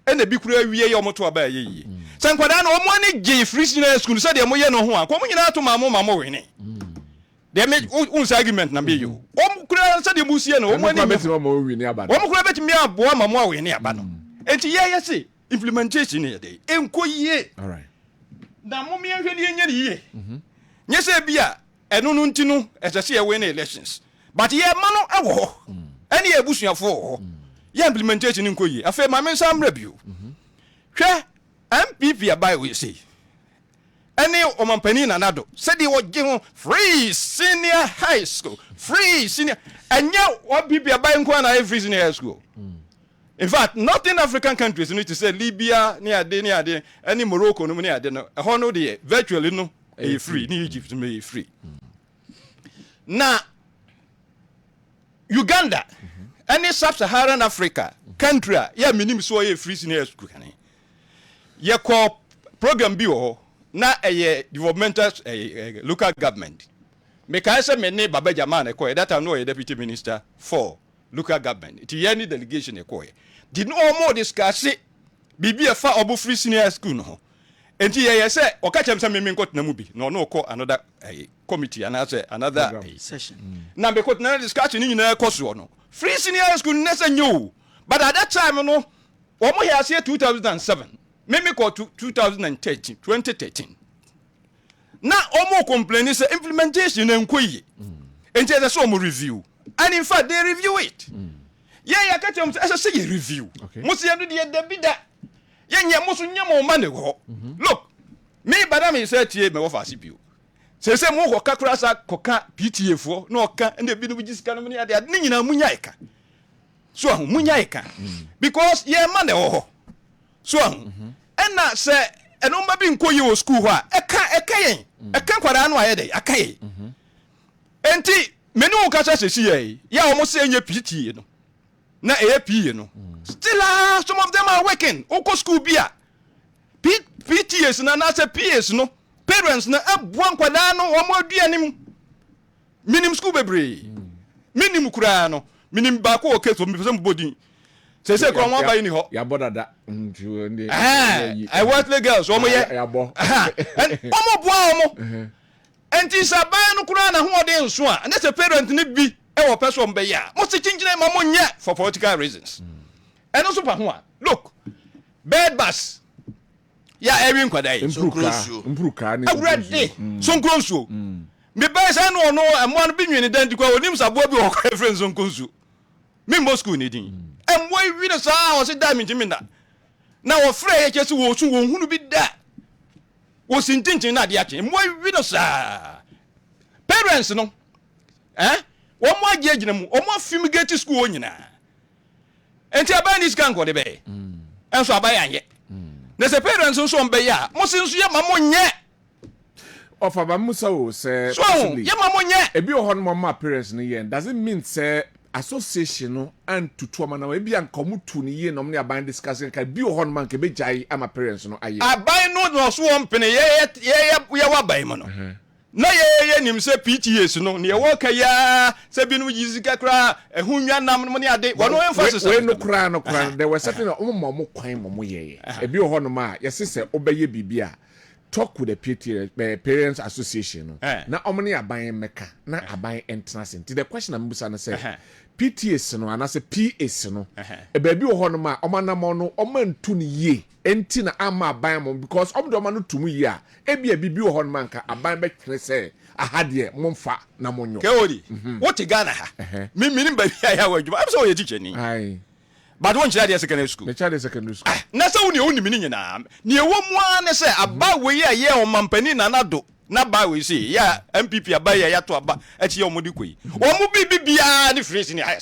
ene bi kura wie ye o moto aba ye yi say enkwara na o mo ne ge free senior high school say de mo ye no ho a ko mo nyina to mamo we ne they make un argument na be you kura say de musie no mo ani beti mo wi ni aba o mo kura beti mi aboa mamo we ni aba no enti ye say implementation ne dey enko yie all right na mo mi ahwe ni enye yie nye say bia eno no ntinu esese ye we na elections but ye ma no ewo ene ye busuafo ye implementation enko yie afa ma me sam review hwe MPP abai we say any omampani na nado said he would give free senior high school, free senior, and now what people are buying every senior high school. In fact, not in African countries, you need to say Libya, near any Morocco, no near the honor the virtually no a free, ni Egypt may free. Now Uganda, any sub-Saharan Africa country, yeah, minimum so a free senior school. Ya call program bio na a developmental local government. Make I say my name Baba Jaman that I know a deputy minister for local government. It is any delegation did no more discuss it. Bibi a far obu free senior school no. And here say or catch him some got namubi. No call another committee and another session. Now because now discussion in a course no. Free senior school never knew. But at that time no omo here say 2007. Maybe call to 2013. Now omo complain is implementation and kwe. And there's some review. And in fact they review it. Yeah, catch them as I say review. Most of the bidda. Yeah, most of them money. Look, me, Madame said to me, what I see you. Say, more Kakrasa, Coca, PTA for no car, and the bid with this kind of money at the Nina Munyaika. So, Munyaika. Because, yeah, money, so, and not say, and no mapping call you school, a can't quite annoy a kay. And tea, Menu Casa say, yeah, almost saying your PTA. Na AP no still some of them are working oko school bia PTS na say PS no parents na abuan kwada no omo aduanim minim school bebre minim kura no minim ba ko okay so me person bodin say ko mo ba ni ho ya bodada ntu ndi I want the girls omo ye ya bo omo bua omo enti saban no kura na ho de nso a na say parent ni bi ewo person be ya mo se chinjine ma mo nye for political reasons and also pa ho a look bed bus ya every kwada impruka ni already so nkronso me ba say no no amo no bi nwini dan di kwa onim sabo bi ho reference nkronso me mo school ni din amo wi no sa o se da mi jimi na wo frɛ ye kesi wo su wo hunu bi da wo sintintin na de ache mo wi no sa parents no Omo agye mu omo fumigate school onyina enti aban this kan ko de be enso aban anye na se parents nso on be ya mo se nso ye mamo nye ofa ba musa o se so ye mamo nye ebi o hon mama parents ni ye does it mean say association no and tutu ma na ebi ankomu tu ni ye no me aban discussing ka bi o hon man ke be jai ama parents no aye aban no so on pene ye wa ban mo no na ye nim se PTS no ne wo ka ya se bi no yizika kra ehunwa nam no ne ade wono emphasis we no kra there were certain mo kwan mo ye ebi o hono ma ye se obeye bibia talk with the PTA parents association no na omne aban meka na aban entrance the question am busa no say PTS no ana se PS no e ba bi o hono ma omanam no omantu ne ye enti na ama aban mo because omdo ma no tumu yi a ebia bibi o hon manka aban be twere se ahade momfa na monyo ke odi what Ghana ha me nim ba bia ya wadwuma am so ye teacher ni ai but won chira de secondary school me chira secondary school na so woni oni mi nyina ne ewo mu an se aba we ye o mampani na nado na ba we see ya MPP aba ya to aba echi ye omudi koi o mu bibia ni free senior high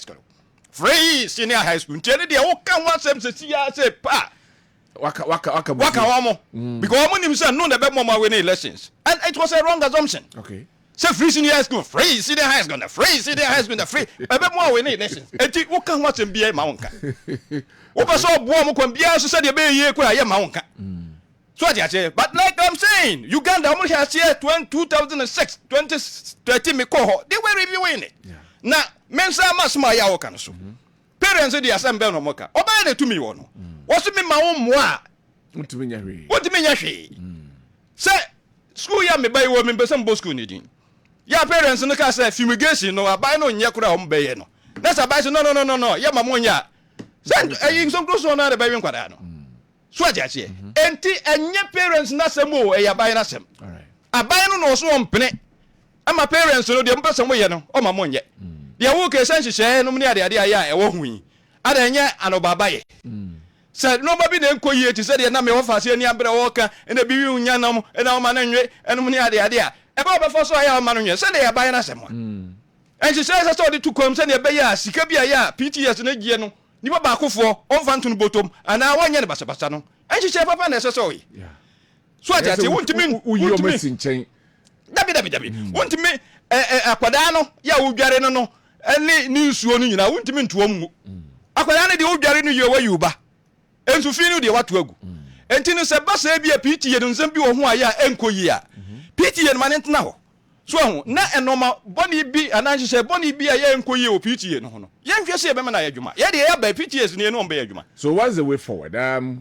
school ntene de wo kan wasem se sia se pa waka wamo because omo nim say no na be mama we elections and it was a wrong assumption okay say free senior high school free senior high school the free be more we elections enti wo kan wasem bia ma wonka wo pa so bo mo kon bia so say de be ye kwa ye ma wonka so I say but like I'm saying Uganda almost has year 2006 2013 me ko they were reviewing it na mensa masma ya wo kan so parents dey assemble no moka oba na tumi wo no what's me ma wo mo a mutumi nya hwe say school ya me bai wo me person bo school ni din ya parents no ka say fumigation no abai no nya kura o mbaye no na sa bai no ya ma mo nya say ayin some close on na bai wen kwada no so aja che enti enye parents na sem o ya bai na sem all right abai no so on pene ama parents no de mpesa mo ye no o ma mo nye de wo ke san hihye no me ade ya e wo hu yi ada enye anobabaye said nobody then call you to say the name of us any abra walker and the biu nyanam and our man and money idea. About before so I am man said they are buying us one. And she says I saw the two comes and the Baya, Sikabia, PTS and a Giano, Niba Baku for, on Fanton Bottom, and now 1 year Basano. And she said, Papa, necessary. Yeah. So I say, want to mean, you're missing chain. Dabi. Want to me a Quadano, ya Ugareno, and news one, you know, want to mean to one. A Quadana, the Ugarino, you are you ba. And to feel the what will go. And Tina said, Bassabia, PT, and Zambio, who I am Koya. PT and Manent now. So, na a normal Bonnie B, and I said, Bonnie B, I am Koya, PT, and Hono. Young Jesse Bemana, yeah, they are by PTS near no Bayajuma. So, what's the way forward?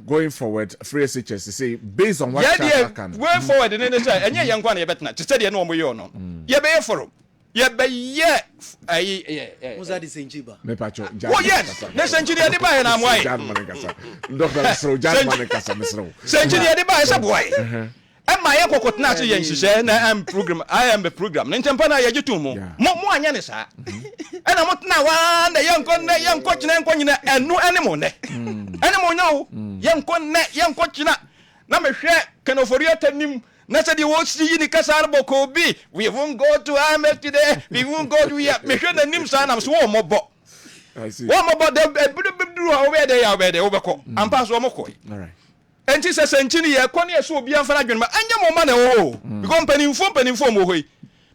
Going forward, free SHS to say, based on what can way forward, and then say, and young one, I bet not to study a normal yono. Yeah, bay for yeah, by yeah, was that the Saint Chiba? Oh, yes, let's engineer the buy and I'm white. Doctor Century the buy subway. And my uncle could not say, she said, I am a program. Nintempana Yajutumo. More Yanisa. And I'm not now one, the young coach and no animal. Animal no, young coach. Number share can offer you him. Nasa the won't see in the Casarbo Kobe. We won't go to Ahmed today. We won't go to Mission and Nimsan. I'm so more. I see. One more about them. Where they are, where they overcome. And pass one more coin. All right. And this is a century, a corner so beyond Faragan, and your man, oh, company inform away.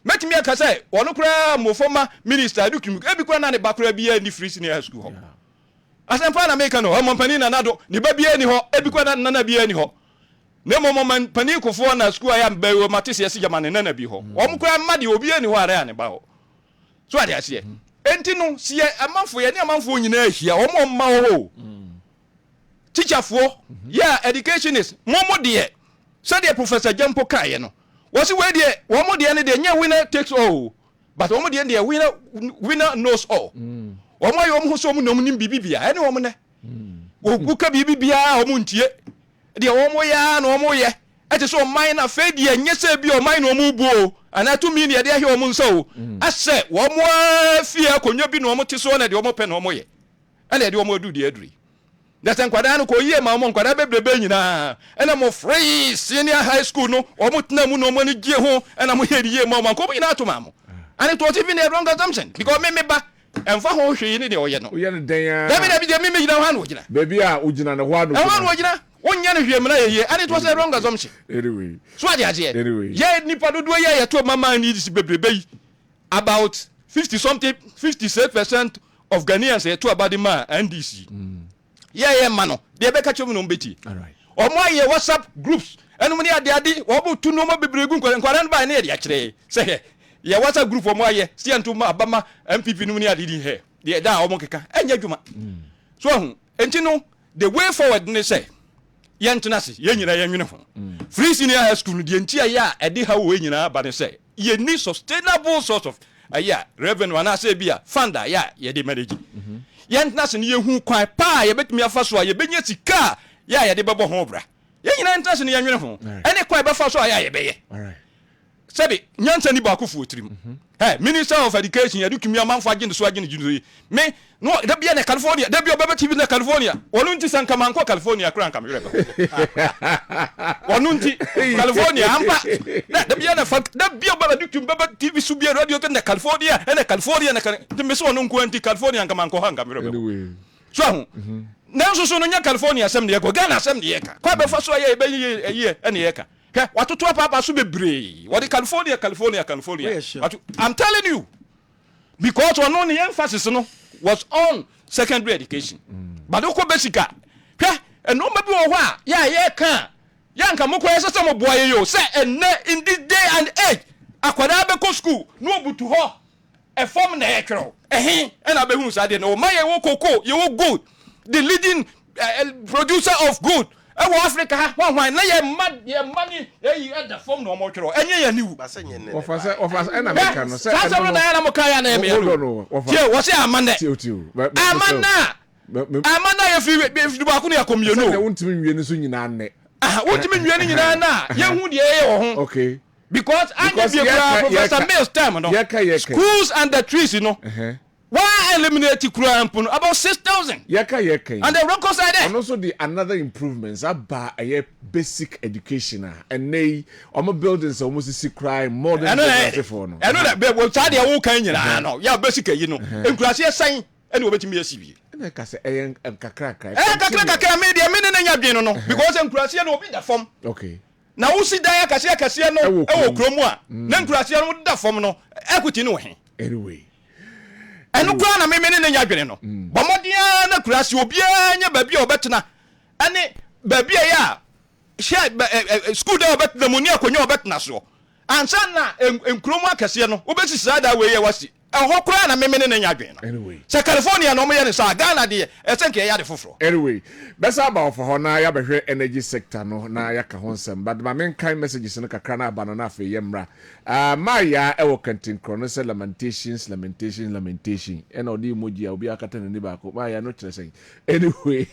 Make me a cassette, or look more former minister, looking every corner and the back be any free senior school. As I'm fan American, or Mompanin and Ado, the baby anyhow, every corner none be anyhow. No moment, Panico for a school I am by Matisse Yaman and none be home. Muddy will be anywhere about. So I say, Entino, see a month for any month for you here, or more. Teacher for education is more dear. Said the Professor Jampo Kayano. Was it where dear? One more dear, the winner takes all. But one more dear, winner knows all. One more almost so nomin Bibia, any woman. Who can be Bibia or Muntie? The Omoya, no more yet. I just saw mine a fade, and yes, be your mind or move. And I to me, the idea of so. I said, one more fear, could you be no more to so at the Omo pen or more? And I do more do the edry. That's an Quadano ko ye mamon kwada bebrebe na and I'm free senior high school no omutna mu no money gye ho and I'm here ye mamon ko ina to mamo and it was even a wrong assumption because me ba emfa ho hwe ni de oye no oye no den da me gina ho no gina baby a ugina no ho no gina wonya no hwe mna ye and it was a wrong assumption anyway so ade anyway ye nipa dodo ye to mama ni dis bebrebe about 56% of Ghanaians say to about the man NDC yeah, mano. They be catch no beti. All right. Or more ye WhatsApp groups. And when you daddy, or to no more be bregun and by near actually. Say, yeah, WhatsApp group for more ye. See unto Bama MPP no near did here. The da omokeka. And yajuma. So, and you know, the way forward, they say, Yantanasi, Yanina uniform. Free senior high school, the entire ya, a day how we but they say, ye need sustainable sort of revenue and I say beer, funder, ye de manage. Yan nasin ye hu kwan pa ye betimi afa so ye benya sika ya de bebo ho bra ye nyina ntasin ye nwene ho ene kwan be fa so ya ye beye all right sabi nyansa ni ba ko fu otirim Minister of Education ye dukumi amanfo agene so agene juno me no da bia na California da bia obeba TV na California wonu nti sanka manko California kran kam yere be wonu nti California ampa da bia na da bia obeba dukumi beba TV su bia radio na California na California na de me so wonu nko anti California kam manko hanga yere be so na so no nya California sem de ko Ghana sem de ka kwa be fa so ye be ye ene ye ka watoto papa so bebre what the California I'm telling you because one only emphasis no was on secondary education but oko basica and no maybe o hwa ya kan yanka moko yesese mo boye yo say and in this day and age akwada be ko school no obutu ho e form na e twero and abehun sade no my wo koko you good the leading producer of good Africa, why na ye money ye the form no more tro enye ya niwu offers and America no say na mo kan ya na me no je wo say amana ye fi ba ku na yakomie no say wontimi nwie ni so nyina ne wontimi nwie ni nyina na ye hu de ye wo ho okay because anya be Professor Mills time no schools and the trees you know why eliminate about 6,000. Yeka. And the records are there. And also the another improvements about a basic education and they buildings almost see crime more than before. I know that we try the whole kind of yeah, basically, you know. In class, yes, saying, and we're to me a CV. And I can say, Kakra, because in class, you know, be the form. Okay. Now, who see Dia Cassia no, Cromwa, then Gracia with the form no, equity no. Anyway. And no crown a minute in Yabino. Bomodiana, Crash, you be a baby or better. And baby, yeah. School there bet the money when you're better so. And Sana and Croma Cassiano, who bet side that way was it. A whole crown a minute in Yabino. Anyway. So California no man is a Ghana dear. I think I had a full. Anyway, best about for Hona Yabe energy sector no na yaka honsem. But my main kind messages in the Kakrana banana for Yemra. Maya ewo kantin chrono say lamentation. And all the emoji will be a catan in the back. Maya not saying. Anyway,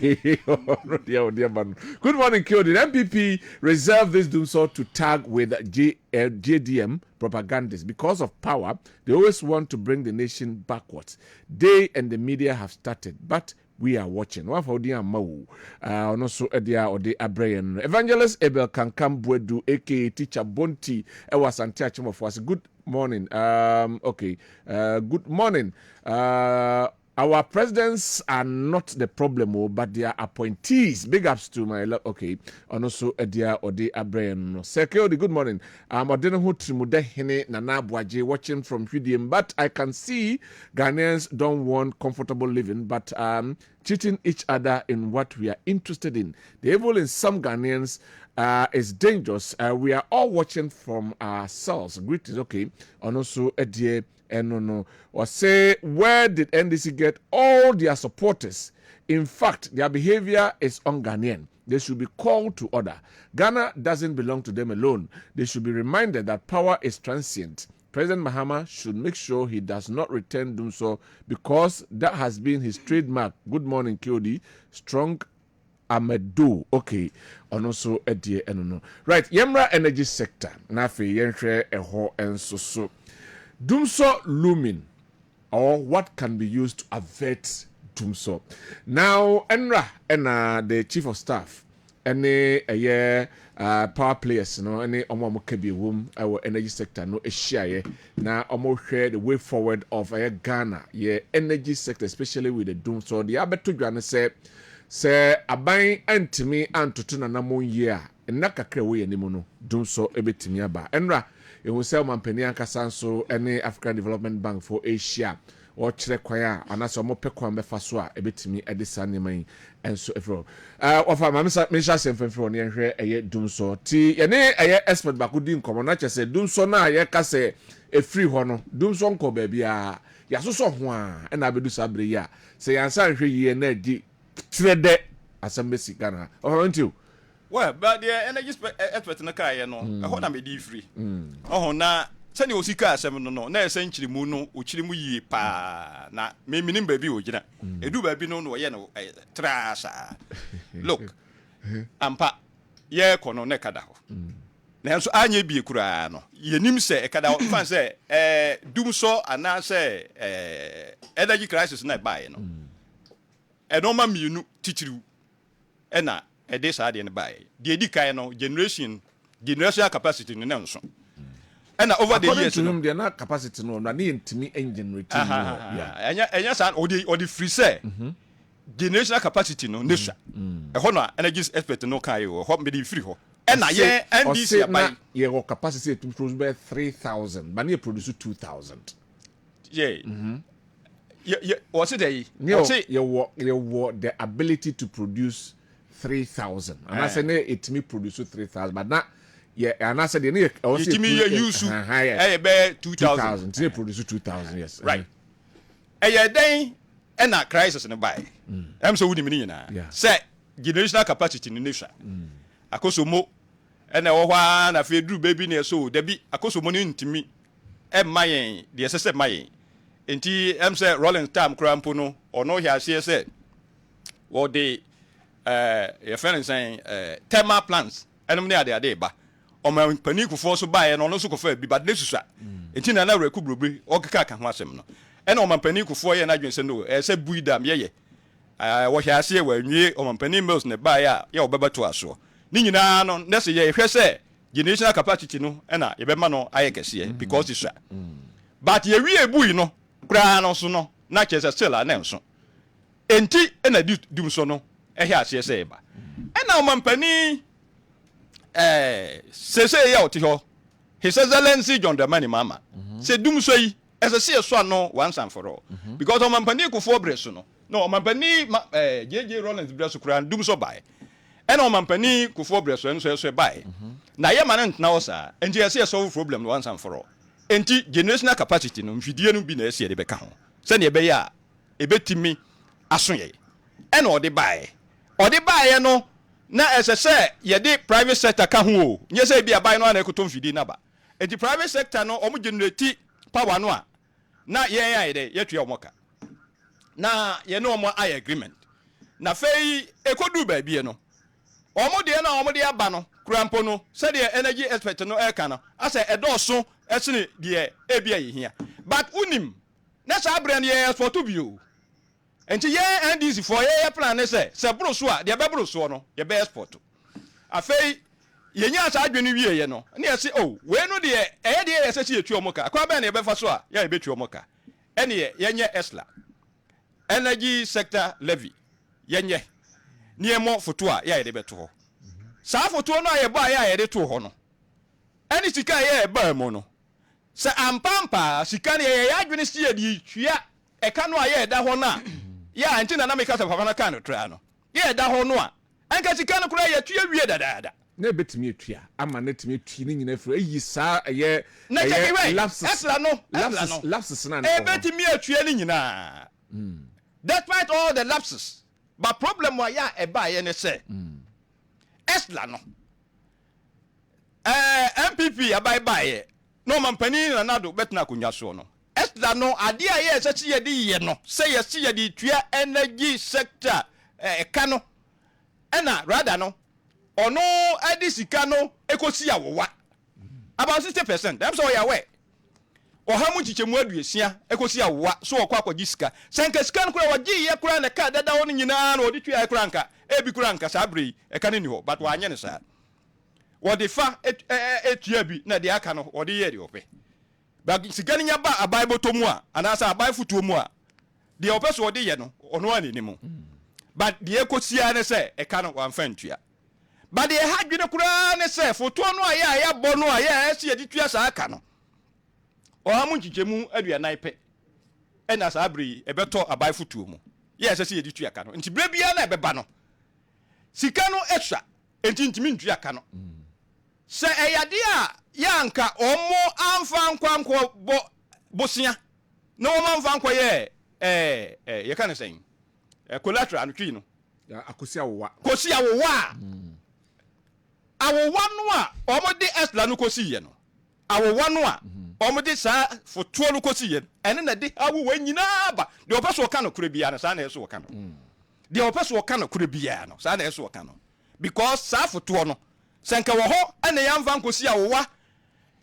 good morning, Kyodi. MPP reserve this doom so to tag with JDM propagandists because of power. They always want to bring the nation backwards. They and the media have started, but we are watching. One for the Mau, also Edia or the Abrayan. Evangelist Abel Kankam Bwedu, aka Teacher Bonti, was Antiachum of us. Good morning. Good morning. Our presidents are not the problem, but they are appointees. Big ups to my okay. And also Edia or the Abrayan. Sekeo, good morning. Odeno Trimude Hene Nana Bwaje watching from Hudium, but I can see Ghanaians don't want comfortable living, but cheating each other in what we are interested in. The evil in some Ghanaians is dangerous. We are all watching from ourselves. Greetings, okay. And also Edia. No. Or say, where did NDC get all their supporters? In fact, their behavior is un-Ghanaian. They should be called to order. Ghana doesn't belong to them alone. They should be reminded that power is transient. President Mahama should make sure he does not return Dumso because that has been his trademark. Good morning, Kyodi. Strong Amedu. Okay. And also Edie Enono. Right. Yemra energy sector. Nafi Yentre Eho and so. Dumso looming, or what can be used to avert Dumso. Now, Enra and the chief of staff, any power players, any omo kebi wom our energy sector no share now omo share the way forward of Ghana energy sector, especially with the Dumso. The abeto dwane say aban antimi antoto na namo year na kakra we animu no Dumso ebetimi aba. Enra it will sell Mampenia Casanso any African Development Bank for Asia or Chrequaya and as a more pequam befaswa a bit to me at this anime and so if of a Mamsa Misha Symphony and here a Dumso T and a expert Bakudin Comonacha said Dumso na yakase a free honor Dumson ko baby Yasuso Hua and Abedu Sabria say answer ye and Nedi Trede as a Messi Ghana or you. Well, but the energy expert in the car, you know, I want to be free. Oh, now, send you Sika 7 no, never century muno, Uchilimu pa, na, me meaning baby, Ujina. A do baby no, you know, trash. Look, Ampa, ye kono nekadao. Now, so I be a curano. Ye nim say a cadao, fan say, doom so, and now say, energy crisis not by, you know. A normal you teach you, and na. A day side in the by the Edikano generational capacity in the and over the years, they are not capacity no, not to me engine return. And yes, or the free say generational capacity no, Nisha. A honor energy expert no Kai or what may be free. And I and this your capacity to produce 3,000, but you produce 2,000. Yea. What's it? You the ability to produce 3,000. And I said, it me produce 3,000, but not, and I said, you also use 2,000. They produce 2,000, yes. Right. A day and a crisis in a buy. I'm so would mean, say, generational capacity in the nation. A cosomo, and a one, a few drew baby near so, there be a cosomo to me, and my, the assessor my, and T. M. said, Rolling Tam Crampono, or no, he has said, what they. Your friend is saying thermal plants and I'm near the day, but on my panic for so buy and also for but this is it in another recubri or Kaka Masem. ɛna ɔmampani kufoɔ yɛ n'adwene sɛ no ɛsɛ buidam yɛyɛ wɔhwɛ aseɛ wɔanwie ɔmampani mills ne baeɛ a yɛ wɔbɛbɛto asoɔ ne nyinaa no nɛ sɛ yɛhwɛ sɛ generational capacity no ɛna yɛbɛma no ayɛ kɛseɛ because it's but yɛwie bui no koraa no so no na kyerɛ sɛ still a na nso enti ɛna dum so no ɛhɛ aseɛ sɛ ɛba ɛna ɔmampani sese yɛ ɔte hɔ His Excellency John Dramani Mahama sɛ dum so yi ɛsɛ sɛ yɛso ano once and for all because ɔmampani kufoɔ brɛ so no ɔmampani JJ Rollins brɛ so koraa dum so bae ɛna ɔmampani kufoɔ brɛ so ɛno so bae na yɛ ma no ntena hɔ saa enti yɛsɛ yɛsolve problem no once and for all enti generational capacity no mfidie no bi na ɛsɛ yɛde bɛka ho sɛnea ɛbɛyɛ a ɛbɛtumi aso yɛ ɛna ɔde baeɛ no na ɛsɛ sɛ yɛde private sector ka ho o nyɛ sɛ bi aban no ana ɛkɔtɔ mfidie naba enti private sector no ɔmo generate power no a na yɛn ayɛ dɛ yɛtua ɔmo ka na yɛne ɔmo ayɛ agreement na fei ɛkɔdu baabi no ɔmo deɛ na ɔmo de aba no kurampo no sɛdeɛ energy expert no ɛka no asɛ ɛdɔɔso ɛsene deɛ ebi ayɛ hia but unim na saa brɛ no yɛ export bio enti yɛ NDC for yɛ plan ne sɛ boro so a deɛ bɛboro so no yɛ bɛ export afei yɛnya saa adwene wie yɛ no ne yɛ se we no deɛ ɛyɛ deɛ yɛ sɛ si yɛtua ɔmo ka akwa bɛn na yɛbɛfa so a yɛ yɛbɛtua ɔmo ka ɛne yɛnyɛ ESLA energy sector levy yɛnyɛ ne yɛmɔ foto a yɛ yɛde bɛto hɔ saa foto no a yɛbɔ a yɛ yɛde to hɔ no ɛne sika yɛ ɛbaa mu no sɛ ampampa sika no yɛ adwene si yɛde tua ɛka no a yɛ ɛda hɔ no a yɛ anti na meka sɛ papa no ka no tra no yɛ ɛda hɔ no a ɛnka sika no koraa yɛtua wie dadaada na betumi atua ama na tumi tui ne nyina firi eyi saa ɛyɛ na kɛkɛ lapses na betumi atua ne nyinaa despite all the lapses but problem wa ya ɛba yɛ ne sɛ ESLA no MPP abaye no mampani na nado betna akonnwa so no ESLA no ade a yɛ sɛ yɛde yɛ no sɛ yɛsi yɛde tua energy sector ɛka no ɛna rather no ono adi sika no ekosi awowa about 60% dem so ya we ohamu chichemu aduesia ekosi awowa so okwa akwaji sika senka sika no kura wagi ye kura na ka dada ho nyina na odi tua ye kura nka ebi kura nka sa brei eka ne ni ho but wa anye ne sa wodi fa etua bi na de aka no wodi ye de ope ba sika nya ba abai botomu a anasa abai futuo mu a de ope so wodi ye no ono ani mu but de ekosia ne se eka no wan fa ntua but de ha dwene kura ne se foto no a ya bɔ no a ya esi ye tua sa aka no ohamu nchichemu aduanan pe ɛna saa bere ɛbɛtɔ abai futuo mu yɛ ɛsɛ sɛ yɛdi tua ka no nti bere bia na ɛbɛba no sika no ɛhwa enti ntimi ntua ka no sɛ ɛyade a yɛanka ɔmo amfa nkwankɔ bɔ bosia na ɔmo amfa nkɔ yɛ yɛka ne sɛn collateral no twi no akosi awowa awowa no a ɔmo de ESLA no kosi yɛ no awowa no a ɔmode saa fotuo no kosi yɛ ɛne na de awo wa nyinaa ba de ɔpɛ so ɔka no kura bia no saa na ɛso ɔka no de ɔpɛ so ɔka no kura bia no saa na ɛso ɔka no because saa fotuo no sɛnka wɔ hɔ ɛna yɛmfa nkosi awowa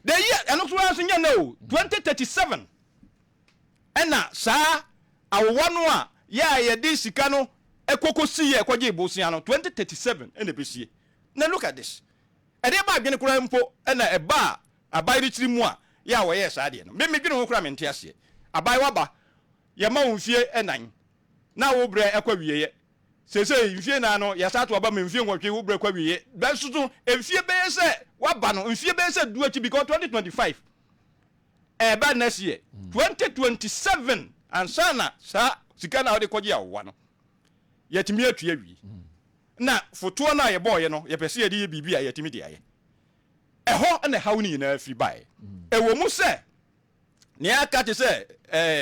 de yɛ ɛno so anso nyɛ no 2037 ɛna saa awowa no a yɛde sika no ɛkokosi yɛ kɔgye bosia no 2037 ɛna besie na look at this ɛde ba adwene kura mpo ɛna ɛba abai ritiri mu a ya wo ye saade no me dwene ho kura me nte ase abai waba ye ma wo mfie enan na wo bre ekwa wieye sese mfie na no ya sato aba me mfie nwotwe wo bre kwa wieye ba susu mfie be se waba no mfie be se du achi because 2025 ba next year 2027 ansana sa sika na wo de kwaji awo no yetimi atua wi na foto na ye boye no ye pese ye de bibi a yetimi de aye ɛhɔ na hawo ni nyina fi bae ɛwɔ mu sɛ ne aka te sɛ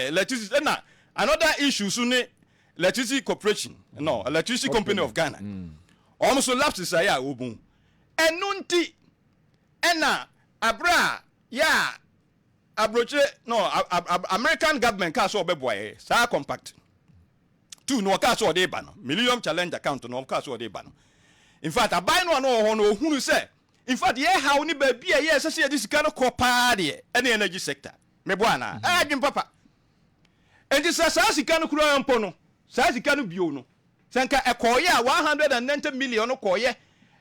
electricity na another issue so ne electricity corporation no electricity company of Ghana almost lapses ya obu ɛno nti ɛna abra ya abroche no American government ka so obeboye sa compact two no ka so de ba no Millennium Challenge account no ka so de ba no in fact abai no ho no ohunu sɛ in fact ye how ni ba bia ye sɛ sɛ yɛ sika no kɔ paa de ɛne energy sector me bo ana adwin papa And this is Sasika no Kura Pono, Sasika no Biono. Sanka a koya 190 million koye,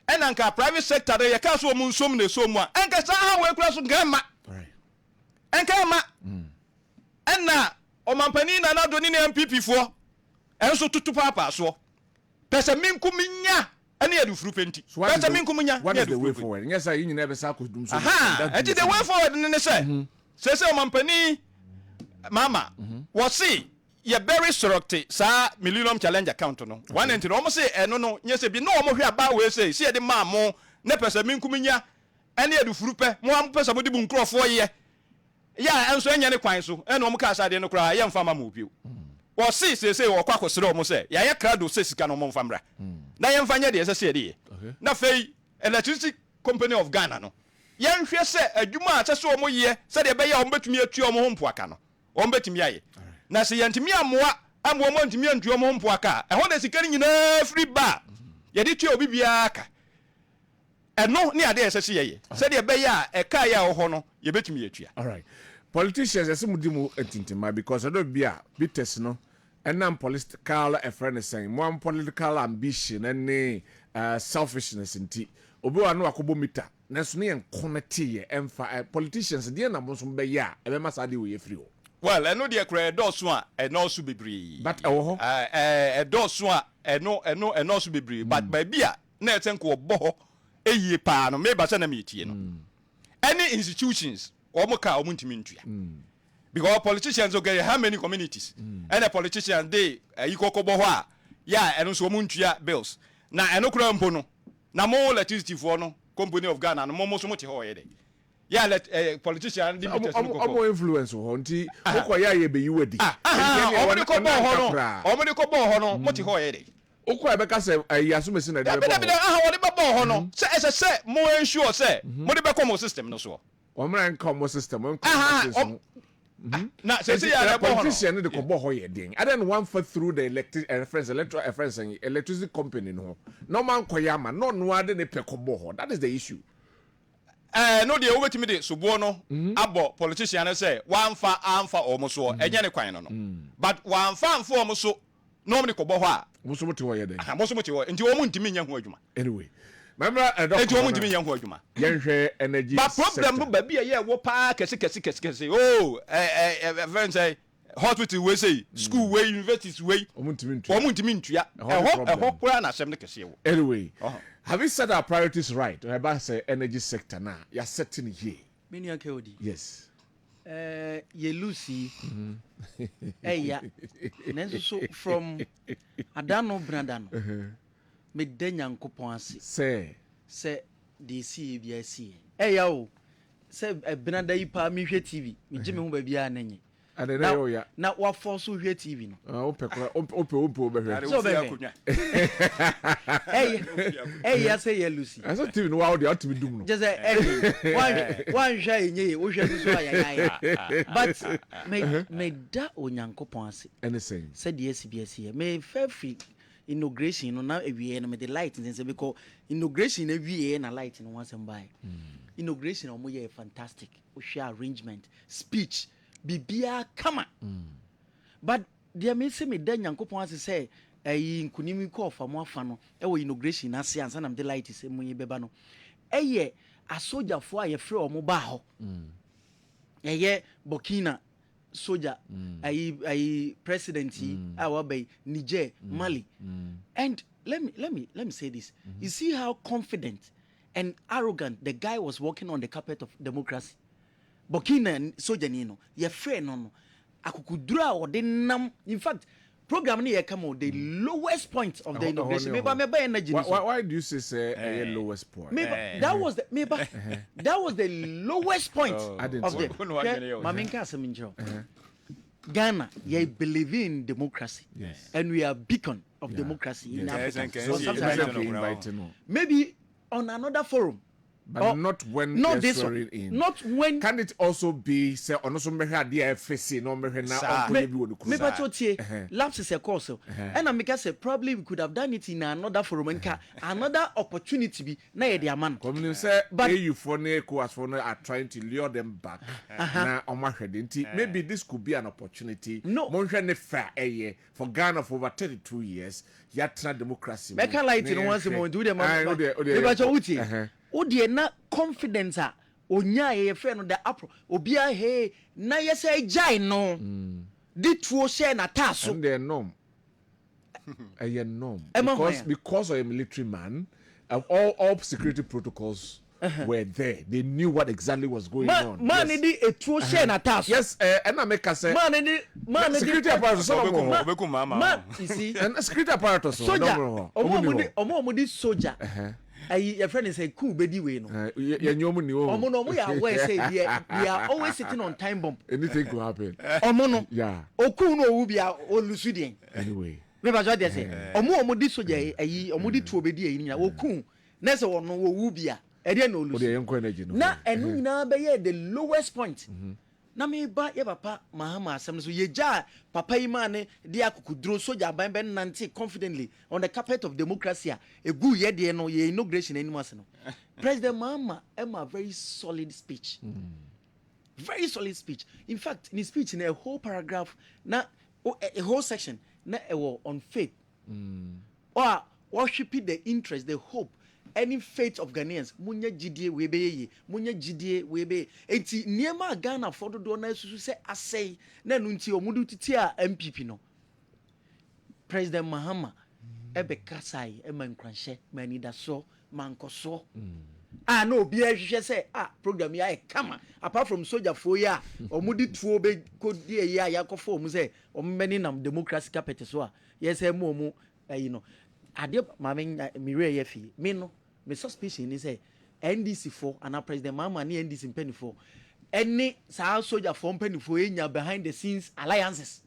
and anka private sector, the Yakaso Munsum de Soma, and Kasaha will cross Gamma. And Kama. And now, Omanpanina not doing MPP for, and so to Papa so. Pesamin Kuminya. Any do fruit penti. What is the way forward? Yes, I never saw could do so. Aha, and the way forward in the say. Says Mampani Mama was see ye very sorocty, sir, Millennium Challenge account no. One and almost say, no, yes, be no more here about we say, see the mammo, Nepesamin Kuminya, any do fruit, one person would be cross for ye. Yeah, and so any quine so, and Omcas I didn't cry, young farmer move you. Was see, say, or Quaco Sromo say, ya crowd says Canon Famra. Na yɛn fanya de ɛsɛ de na fei electricity company of Ghana no yɛn hwɛ sɛ adwuma a sɛ ɔmo yɛ sɛ de bɛyɛ ɔmo betumi atu ɔmo ho mpoaka no ɔmo betumi ayɛ na sɛ yɛn ntumi amoa amo ɔmo ntumi antu ɔmo ho mpoaka ɛhɔ de sika nyinaa free ba yɛde tua obi biara ka ɛno ne ade ɛsɛ sɛ yɛyɛ sɛ de bɛyɛ a ɛka yɛ hɔ no yɛbetumi atua. All right, politicians ɛsɛ mu di mu atintima because ɛdo bia bitters no and political a friend saying more political ambition and selfishness in tea. Obo anu akobo mita. Nesuni en koneti emfa politicians dey na monso be ya e be masade we free. Well, I know the credit dosu a e no so bebre. But ewo e dosu a e no so bebre. But by bia na etenko obo ho eyie pa no me ba se na me tie no. Any institutions omo ka omo ntimi ntua. Because politicians okay how many communities and the politicians they ikokobo ho a ya eno so muntua bills na eno kura mpo no na mo electricity for no company of Ghana no mo so mo te ho ye de ya politician di omo influence ho nti okoya ye be yiwadi omo de ko bo ho no mo te ho ye de okoya be ka se yasumesi na de be wo de ba bo ho no se mo ensure se mo de be come system no so o mra come system na say ya politician de ko bo ho ye den I don't want for through the electoral electricity company no man koya ma no ade ne pe ko bo ho. That is the issue. No de obetimi de sobo no abo politician say amfa omoso enye ne kwan no but amfa omoso no me ko bo ho a muso mo te ho ye den muso mo te ho nti omo ntimi nya ho adwuma anyway remember enti omo ntimi nya ho adwuma yenhwe energy but problem ba bia ye wo pa kesi oh friends say hospital we say school we universities we omo ntimi ntua eho kura na asem ne kesi wo anyway have you set our priorities right about say energy sector now you are setting here many akodi yes ye Lucy ya nenso so from adano brandano me denya nkopon ase say they see bia see ya o say branda yi pa me hwe TV me gye me ho ba bia na nye na wa force hwe TV no ope be hwe so be ya say ye Lucy I saw TV no wa dey out me dum no just one hwe enye o hwe so ya but me da onyankopon ase anything said the SBS here me free inauguration no na ewie no me the light nse because inauguration ewie na light no once and by inauguration omo ye fantastic o share arrangement speech bibia kama but there me say me da nyankopon ase say nkunimi ko fa mo afa no e wo inauguration na se ansa na me the light se munye beba no eye asojafo a ye frɛ omo ba ho eye Burkina soldier ai president awabay Niger Mali and let me say this you see how confident and arrogant the guy was walking on the carpet of democracy. Burkina soldier ni no ye frɛ no akukudura o de nam in fact program ni ye come the lowest point of the inauguration me energy why do you say lowest point that was the lowest point of the maminka aseminjiro Ghana ye believe in democracy and we are beacon of democracy in Africa. So maybe on another forum But not when not they're this swearing one. in. Not when. Can it also be say on also make her the FSC no make now Me lapse is a course. And I make us say probably we could have done it in another forum another opportunity be na ye dia man. Community say you for as for are trying to lure them back. Na maybe this could be an opportunity. No. For Ghana for over 32 years, yatra democracy. Make a light in once more do them. Odi na confidence onya ye friend the apro obia he na ye say jai no di tuo share na taso and they norm because of a military man all security protocols were there. They knew what exactly was going on. Man di a tuo share na taso. Yes, and I make us say man security apparatus man you see and security apparatus soldier omo di soldier your friend is a cool baby way no. Omo ya where say we are always sitting on time bomb. Anything could happen. Omo no. Yeah. Oku no wu bia olusudien. Anyway. Me ba so dey say. Omo di soja ayi omo di tuo bedi ayi nya oku. Na say wono wo wu bia. E dey no olusu. Na enu nyina be ye the lowest point. Na me ba ye papa mahama asem so ye ja papa yi ma ne de akukudro soja ban ben nante confidently on the carpet of democracy e gu ye de no ye inauguration animas no. President Mahama very solid speech. Very solid speech. In fact, in his speech in a whole paragraph na a whole section na on faith. Or worshiping the interest, the hope any faith of Ghanaians munya jidie webe munya jidie webe enti niema Ghana for do na susu se asay na nu nti omudu titi a MPP no President Mahama ebe kasai e mankranhye manida so mankoso no obi ahwehwe se program ya e kama apart from soldier for ya omudi tuo be kodie ya yakofo omu se ommeni nam democracy carpet so a yes e mu ade mame mire ye fi me no me suspicion is say NDC for and President Mahama ni NDC penny for any soldier for penny for enya behind the scenes alliances.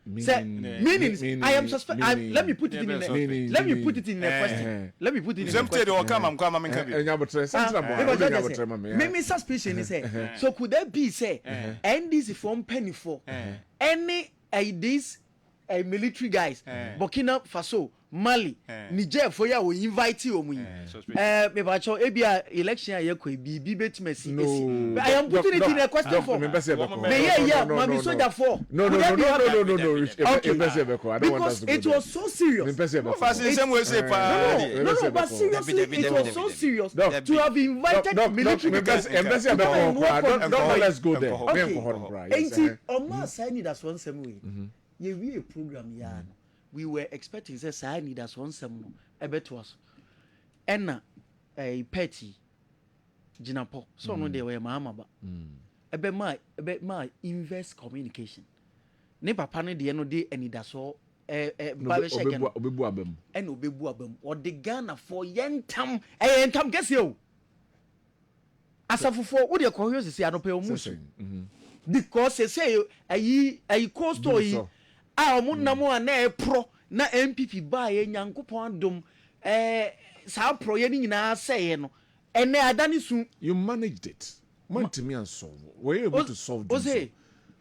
Meaning I am suspect. Let me put it in a question. Let me put it in a question. Me suspicion is say so could there be say NDC for penny for any these military guys Burkina Faso Mali, Niger for ya we invite you me ba cho ebia election ya ko bi betmesi I am putting it in a question for me mami soldier for no because it was so serious but seriously it was so serious to have invited military guys let's go there okay Oma say need as one same way we a program ya we were expecting say I need us one some ebe to us enna petty jinapo so no dey we Mahama ba ebe ma invest communication ne papa ne de no dey anida so ba we check obebu abam en obebu abam o de Ghana for yentam kese o asafofo wo de ko hwese si anope o musu because say ayi cost yi omo namo na pro na MPP ba ye nyankopon adom sa pro ye ni nyina say no ene adani su you managed it me and solve were you able to solve this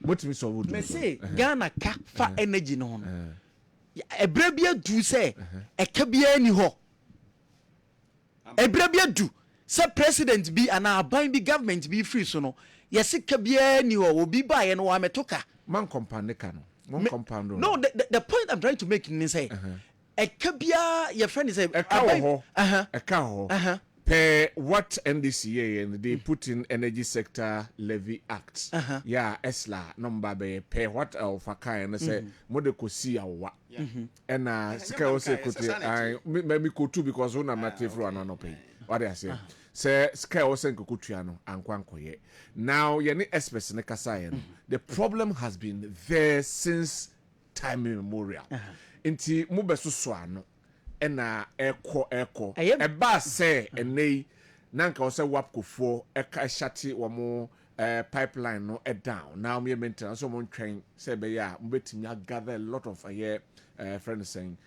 what me solve me say Ghana ka fa energy no no ebre bia du say eka bia ni ho ebre bia du say president bi ana aban bi government bi free so no yesi ka bia ni ho obi ba ye no wa metoka man company ka no no, the point I'm trying to make is say, a kabia, your friend is a cow. Per what NDCA and they put in Energy Sector Levy Act. Yeah, ESLA number be per what alpha kind say modeko see awa. And sika also I maybe go to because one am not for an pay. What I say. Say sky also nkokutuano ankwankoye. Now yeni express ne kasayen. The problem has been there since time immemorial. Inti mubeso swano ena eko eba say enei nanka ose wapkofo eka shati wamo pipeline no down. Now me maintenance so mon train say be ya mbetimi gather a lot of friends saying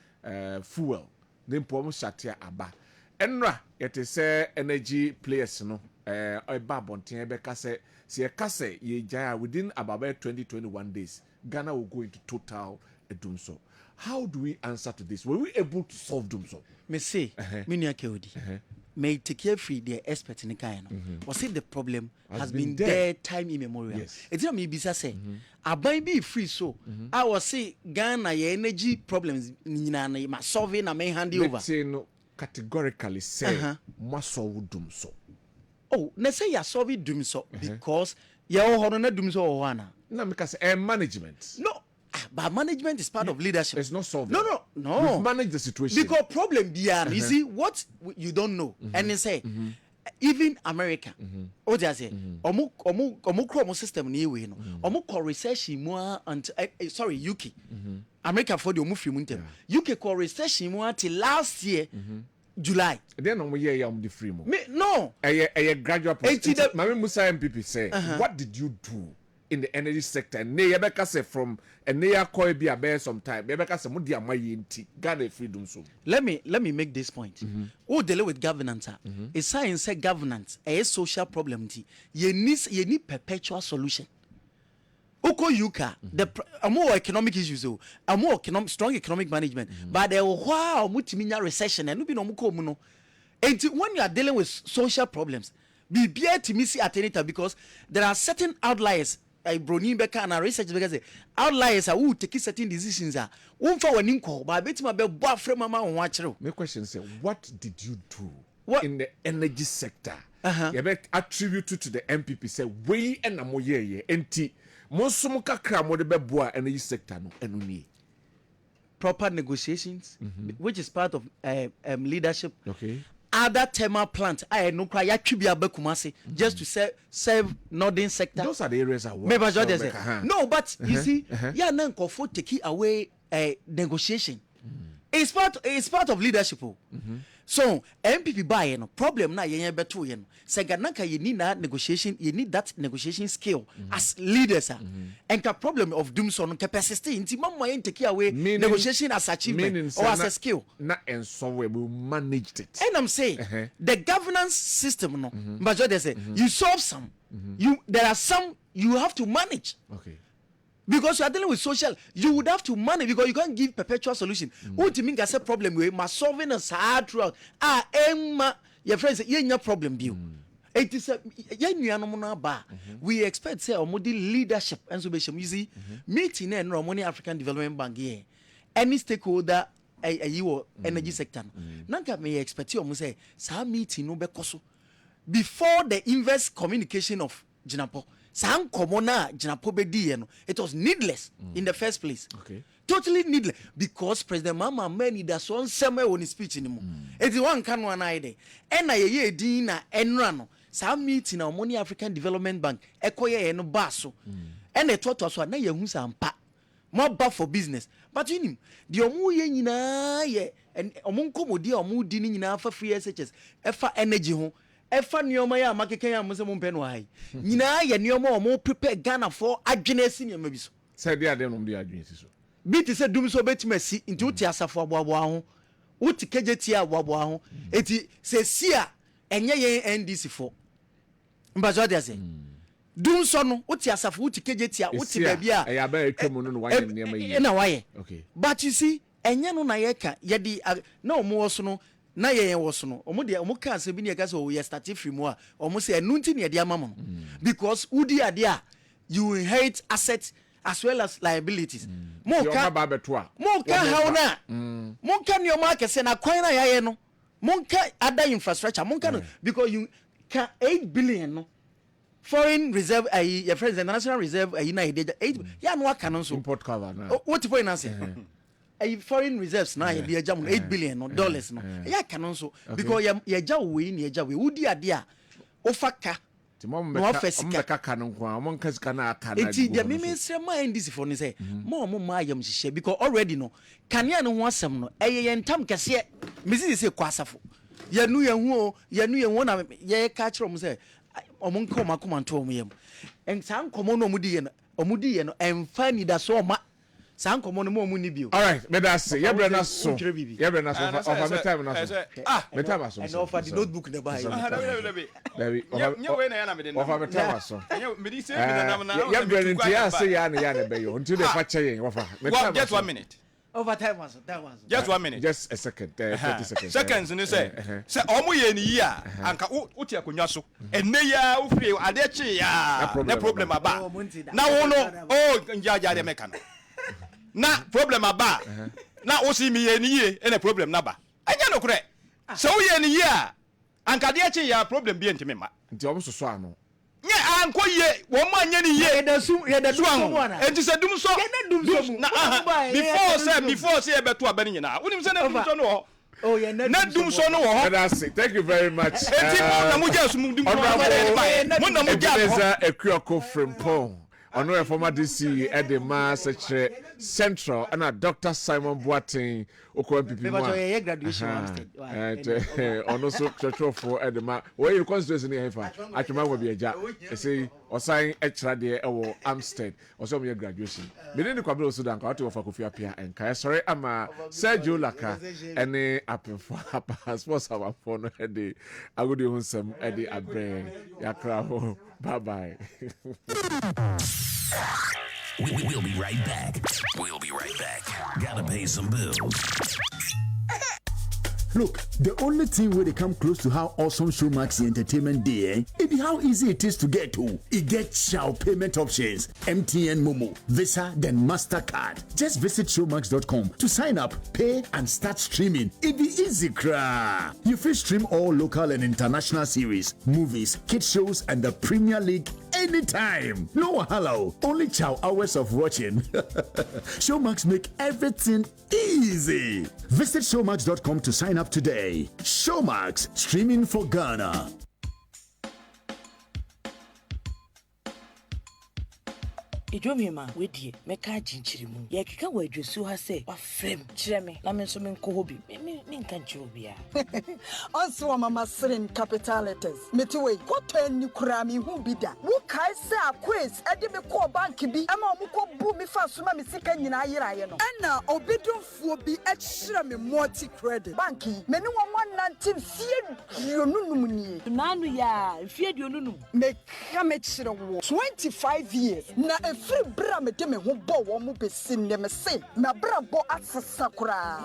fuel. Then pomo shati aba enra yete say energy players no eba bonten ebeka say ye jaya within about 20-21 days Ghana will go into total doomsday. How do we answer to this? Were we able to solve doomsday? Me say me nua Kewodi may take care free the expert in the kind was it the problem has been there time immemorial. It's not me bisa say aban be free so I was say Ghana your energy problems nyina ma solve na me hand over. Say no categorically say must solve doomsday. Oh, na say you solve doomsday because you ho na doomsday o wana. Na because management. No, but management is part of leadership. It's not solved. No. We've managed the situation. Because problem there, you see what you don't know, and they say even America. What do I say? Omu system ni we no. Omu ko recession mo and sorry UK. America for the omu free muntem. UK ko recession mo till last year. July. Then on year the free mo. No. A gradual process. Mami Musa MPP say, what did you do in the energy sector? Ne yebeka say from and ne yakoi be a bear sometime. Yebeka say mudi amayi nti Ghana freedom so. Let me make this point. Who deal with governance? It's science say governance a social problem. You need perpetual solution. Oko yuka the more economic issues a more strong economic management but the wow multiminya recession and no be no muko mu no. And when you are dealing with social problems be bear to miss at any time because there are certain outliers broni beka and research because outliers are who take certain decisions are won for when inko but betima be bo afre mama won akere. My question say what did you do in the energy sector? You bet attribute to the MPP say we and amoye enti Monsumu kakra mo de beboa energy sector no enuni. Proper negotiations, which is part of leadership. Okay. Other thermal plant, I no cry yakibia bekumase just to serve northern sector. Those are the areas I want. No, but you see, yeah, nan kofo take away negotiation. It's part of leadership. So MPP buy no problem na yenye beto yen. Seganaka you need that negotiation, you need that negotiation skill as leaders. And the problem of doomsday no persist inti mama yen take away negotiation as achievement or as a skill. Na and so we managed it. And I'm saying the governance system no. But they say you solve some. There are some you have to manage. Okay. Because you are dealing with social, you would have to manage because you can't give perpetual solution. What do you mean? That's a problem. We must solve it hard throughout. Emma, your friends, you ain't problem. It is a we expect say our model leadership and so you see meeting and Romani African Development Bank here. Any stakeholder you energy sector. Nanka may expect you say some meeting no be koso before the inverse communication of Jinapo. Sam komona Jinapo bedi no. It was needless in the first place. Okay. Totally needless because President Mama many that's one somewhere on his speech anymore. It's one can one idea. And I ye dina enrano. Some meeting our Money African Development Bank ekoye no baso. And they taught us what na ye hu sampa. More bad for business. But you know, the omu ye nyina ye and omu komodi omu dini nyina for free SHS. Efa energy ho. Efa nioma ya makeke ya mse mo mpeno hai. Nyina ye nioma omu prepare Ghana for adwene senior biso. Say dia dem no dia adwene so. Biti se dum so betimasi nti uti asafo aboabo ho. Uti kejeti aboabo ho. Eti se sia enye ye NDC for. Mbazo dia se. Dum so no uti asafo uti kejeti uti bebia. E ya ba etwemu no waye niam yi. Na waye. Okay. But you see enye no na ye ka ye di na omo wo so no na ye wo so no omo de omo ka se bi ne ka so ye start free mu a omo se enu nti ne de amamo no because udi ade a you inherit assets as well as liabilities. Mo ka how na mo ka ne omo akese na kwan na ye no mo ka other infrastructure mo ka no because you can 8 billion no foreign reserve your friends the national reserve na 8 ya no aka no so import cover na what the point na say foreign reserves na ye jam $8 billion no dollars no ya aka no so because ye ja we ni ye ja we udi ade a ofaka no afesika ka no kwa mo nka sika na aka na enti de me sre ma ndisi for ni say mo ma yam hihye because already no kania no ho asem no ye ntam kese mesi say kwasafo ye nu ye hu na ye ka kire mo say omunko makoma nto omuyem en san komo no omudi ye no emfa ni da so ma San komo no mo ni bio. All right, me that say. Yebrena so. Yebrena so. Offer me time na so. Me time so. And offer the notebook na buy. Baby. Nye we na ya na me dey. Offer me time so. Me dey say me na na. Yebrena ntia say ya na be yo. Until they fa che yen. Offer. Just 1 minute. Over time was that one. Just 1 minute. Just a second. 30 seconds. Seconds ni say omo ye ni yi a anka wo ti akonwa so enne ya wo free ade chi ya na problem aba na wo no njaja de meka no na problem aba na wo si mi ye ni yi ene problem na ba anya no kure so wo ye ni yi a anka de chi ya problem bi ntime ma nti obo so ano nye anko ye wo mo anya ni ye da dum so mo na. enti se dum so na before say e beto aba ni nyina wonim se na dum so no Oh, yeah, na dum so no ho. That's it. Thank you very much. Enti mo na mo just mu dum so mo na mo just Ekuako Frimpong. Ono a former DC at the Mass Central and Dr. Simon Boateng Oko MPP mo graduation ono so church for at the ma where you constituency near here atuma will be a ja say osan extra there ewo Amstead also me graduation me dey Kwabena Sudan ka to for Kofi Apia and kai sorry ama Sergio Laka any happen for sports our for no dey agodi hunsem e dey abre yakra ho bye bye. We'll be right back. Gotta pay some bills. Look, the only thing where they come close to how awesome Showmax Entertainment Day, it be how easy it is to get to. It gets Chow payment options, MTN Momo, Visa, then MasterCard. Just visit showmax.com to sign up, pay, and start streaming. It be easy, cra. You free stream all local and international series, movies, kids shows, and the Premier League anytime. No hello, only Chow hours of watching. Showmax make everything easy. Visit showmax.com to sign up today. Showmax, streaming for Ghana. Idwomima wedie meka jinchiri mu ye keka wa adwesu ha se wa frem kire me na me nso me nko hobi me nka nchiro bia onso mama srin capital letters metiwe kwota ni kura mi hu bida wo kai se akwes ede me ko bank bi ama omu ko bu mi fa so ma me sika nyina ayiraye no na obedonfuo bi a kire me multi credit bank me ne won 19 fie dionunum ni nanu ya fie dionunum me ka me kire wo 25 years na free bra me de me ho bo wo mo besin ne me se na bra bo asesa kura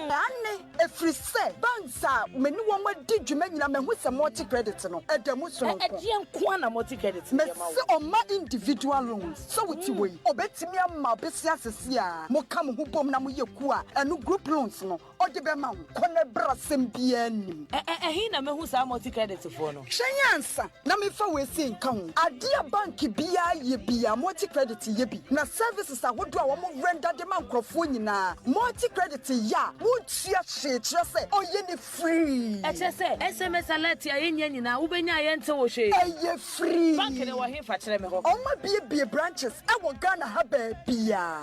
ane free se banza me ni wo madi dwuma nyina me ho se multi credit no edamu so nko e nko na multi credit me se o ma individual loans so wuti we obetimi ama besi asese a mo kam ho bom na mo yeku a enu group loans no o de be ma ko ne bra sem bia nim hi na me hu sa multi credit fo no hwanyansa na me fa we se nka ho ade bank bia ye bia multi credit ye bi na services ahodo a wo mo render de man krofo nyina multi credit ya wo tua hye kire se oye ni free kire se SMS alert ya yenya nyina wo benya ye nte wo hye eye free bank ne wo he fa kire me ho o ma bie branches e wo Ghana ha ba bia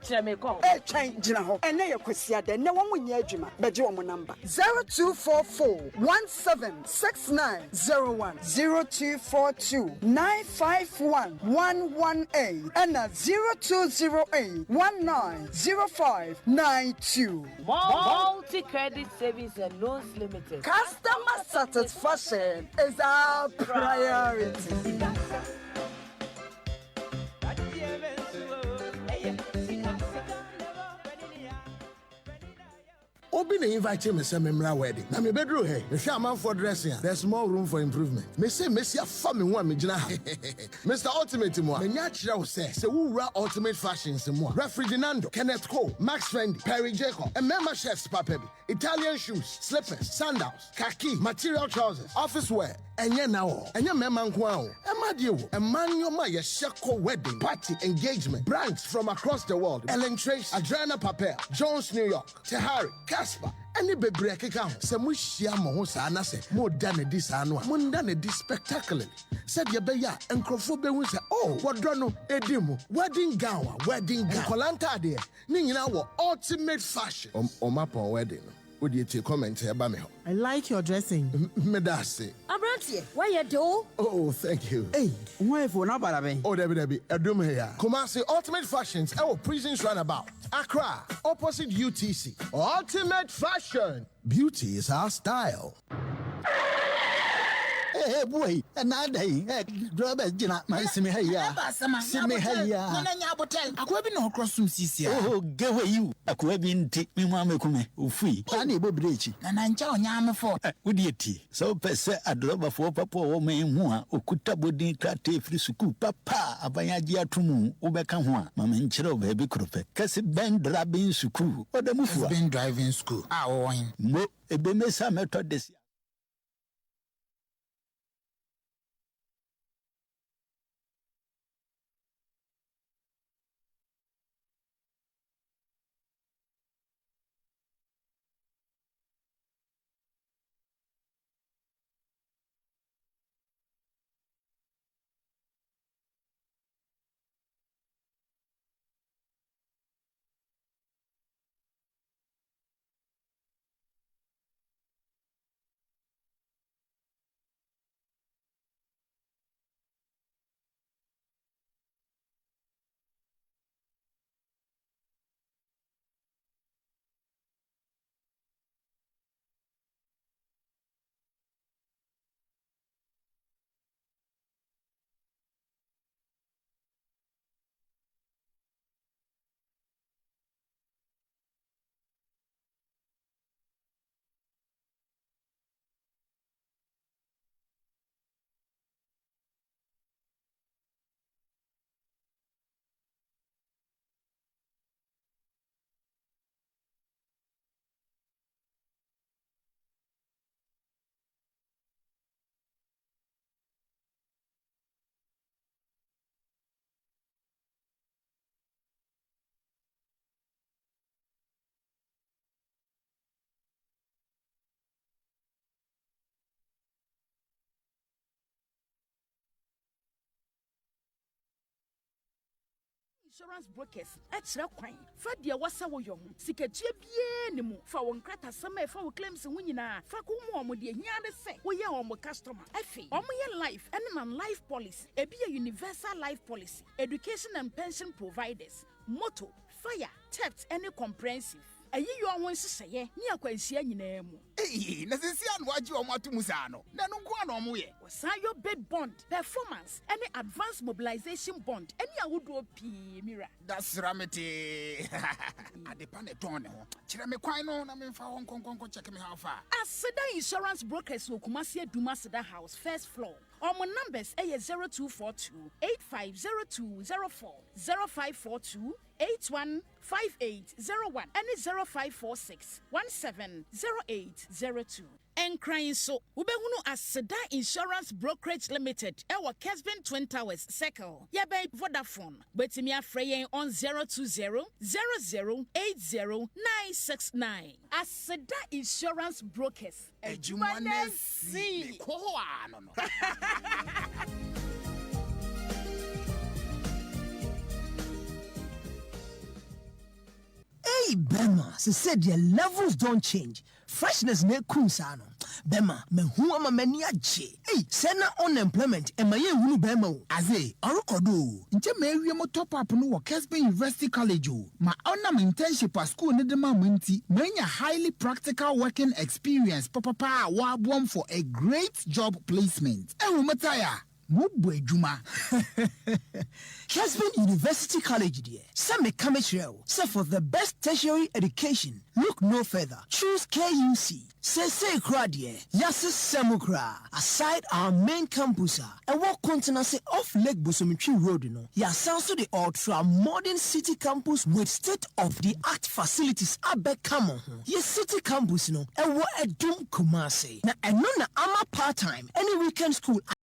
kire me ko twan gina ho ene ye kwasia de ne wo nya adwuma beje wo mo number 0244176901 0242951118 and 0208190592 Multi Credit Savings and Loans Limited. Customer satisfaction is our priority. Obi na invite me say memra wedding. Na me bedroom here. Me share man for dressing. There's more room for improvement. Me say Messi afa me ho a me gina ha. Mr. Ultimate mo. Me nya kire wo say wo wura Ultimate Fashions mo. Refrigerando, Kenneth Cole, Max Fendi, Perry Jacob, and member chefs papa bi. Italian shoes, slippers, sandals, khaki, material trousers, office wear. Enye na wo. Enye member nko a wo. Ema die wo. Ema nyoma ye sheko wedding, party, engagement. Brands from across the world. Ellen Trace, Adriana Papel, Jones New York, Tehari, Kessben. Any baby keka se mo hia mo ho sa na se mo da na di sa no a mo nda na di spectacularly said ye be ya enkrofo be hu se oh wodro no edi mu wedding gown kolanta de ni nyina wo Ultimate Fashion o mapon wedding no Would you take comment here, Bamiho? I like your dressing. Medasi. Abrantie, why you do? Oh, thank you. Hey, why for now, Barabe? Oh, Debbie, Adum here. Kumasi Ultimate Fashions, our prisons runabout. Accra, opposite UTC. Ultimate Fashion. Beauty is our style. Hey, boy, another Robert Jina, my semi here. Semi here. Akwabena across some CC. Oh, go away, you. Akwabin take me, Mamma Kume, who free. Pani Bobrechi. And I'm telling you, for would you tea? So, per se, a drop of papa or man, who could tabudi crate free suku, papa, a bayagia tumu, Ubekamwa, Mamma Chero, baby crope, Kessben driving suku, or the move been driving school. Ah, Mo, a bemesa method this. Insurance brokers extra kwan fa dia wasa wo yo sikatua bie ne mu fa won krata sama fa wo claims ho nyina fa ko mo de hia de se wo ye on customer afi o mo ye life and non-life policy e be a universal life policy education and pension providers motor fire theft any comprehensive ayi yo won seseye ni akwansia nyina mu na sisi anu aji o matu musano na no kwa no mo ye wasan your bid bond performance any advanced mobilization bond any awodo pi mira that's ramete adepa ne ton ne ho kire me kwan no na me fa ho nkonkonko check me how far Aseda insurance brokers wo Kumasi Aduma Seda house first floor. Our numbers are 0242 850204 0542 815801 and 0546 170802. And crying so, Ubehunu Aseda Insurance Brokerage Limited, our Kessben Twin Towers, Circle, Yabe Vodafone, Betimia Freyen on 020 0080 Aseda Insurance Brokers, a Jumanesi. Hey, Bema, she said your levels don't change. Freshness ne kunsano. Bema, me huwa mameni aje. Hey, sena unemployment, ema ye hunu Bema. Aze, arukodo. Nche me mo top up no wa Kessben University College o. Ma ona me internship at school ne de ma mwenti. Menya highly practical working experience. Papa, wa buam for a great job placement. Umataya. Mubwe Juma. Kessben University College, dear. Some Kamechrel. So for the best tertiary education, look no further. Choose KUC. Say Kradia. Yasis Samukra. Aside our main campus, and what contingency off Lake Busumichi Road, you know. Yasanso the ultra modern city campus with state-of-the-art facilities. Abe Kamo. Yes, city campus, you know. And what a doom Kumase. Now, and none ama part-time. Any weekend school.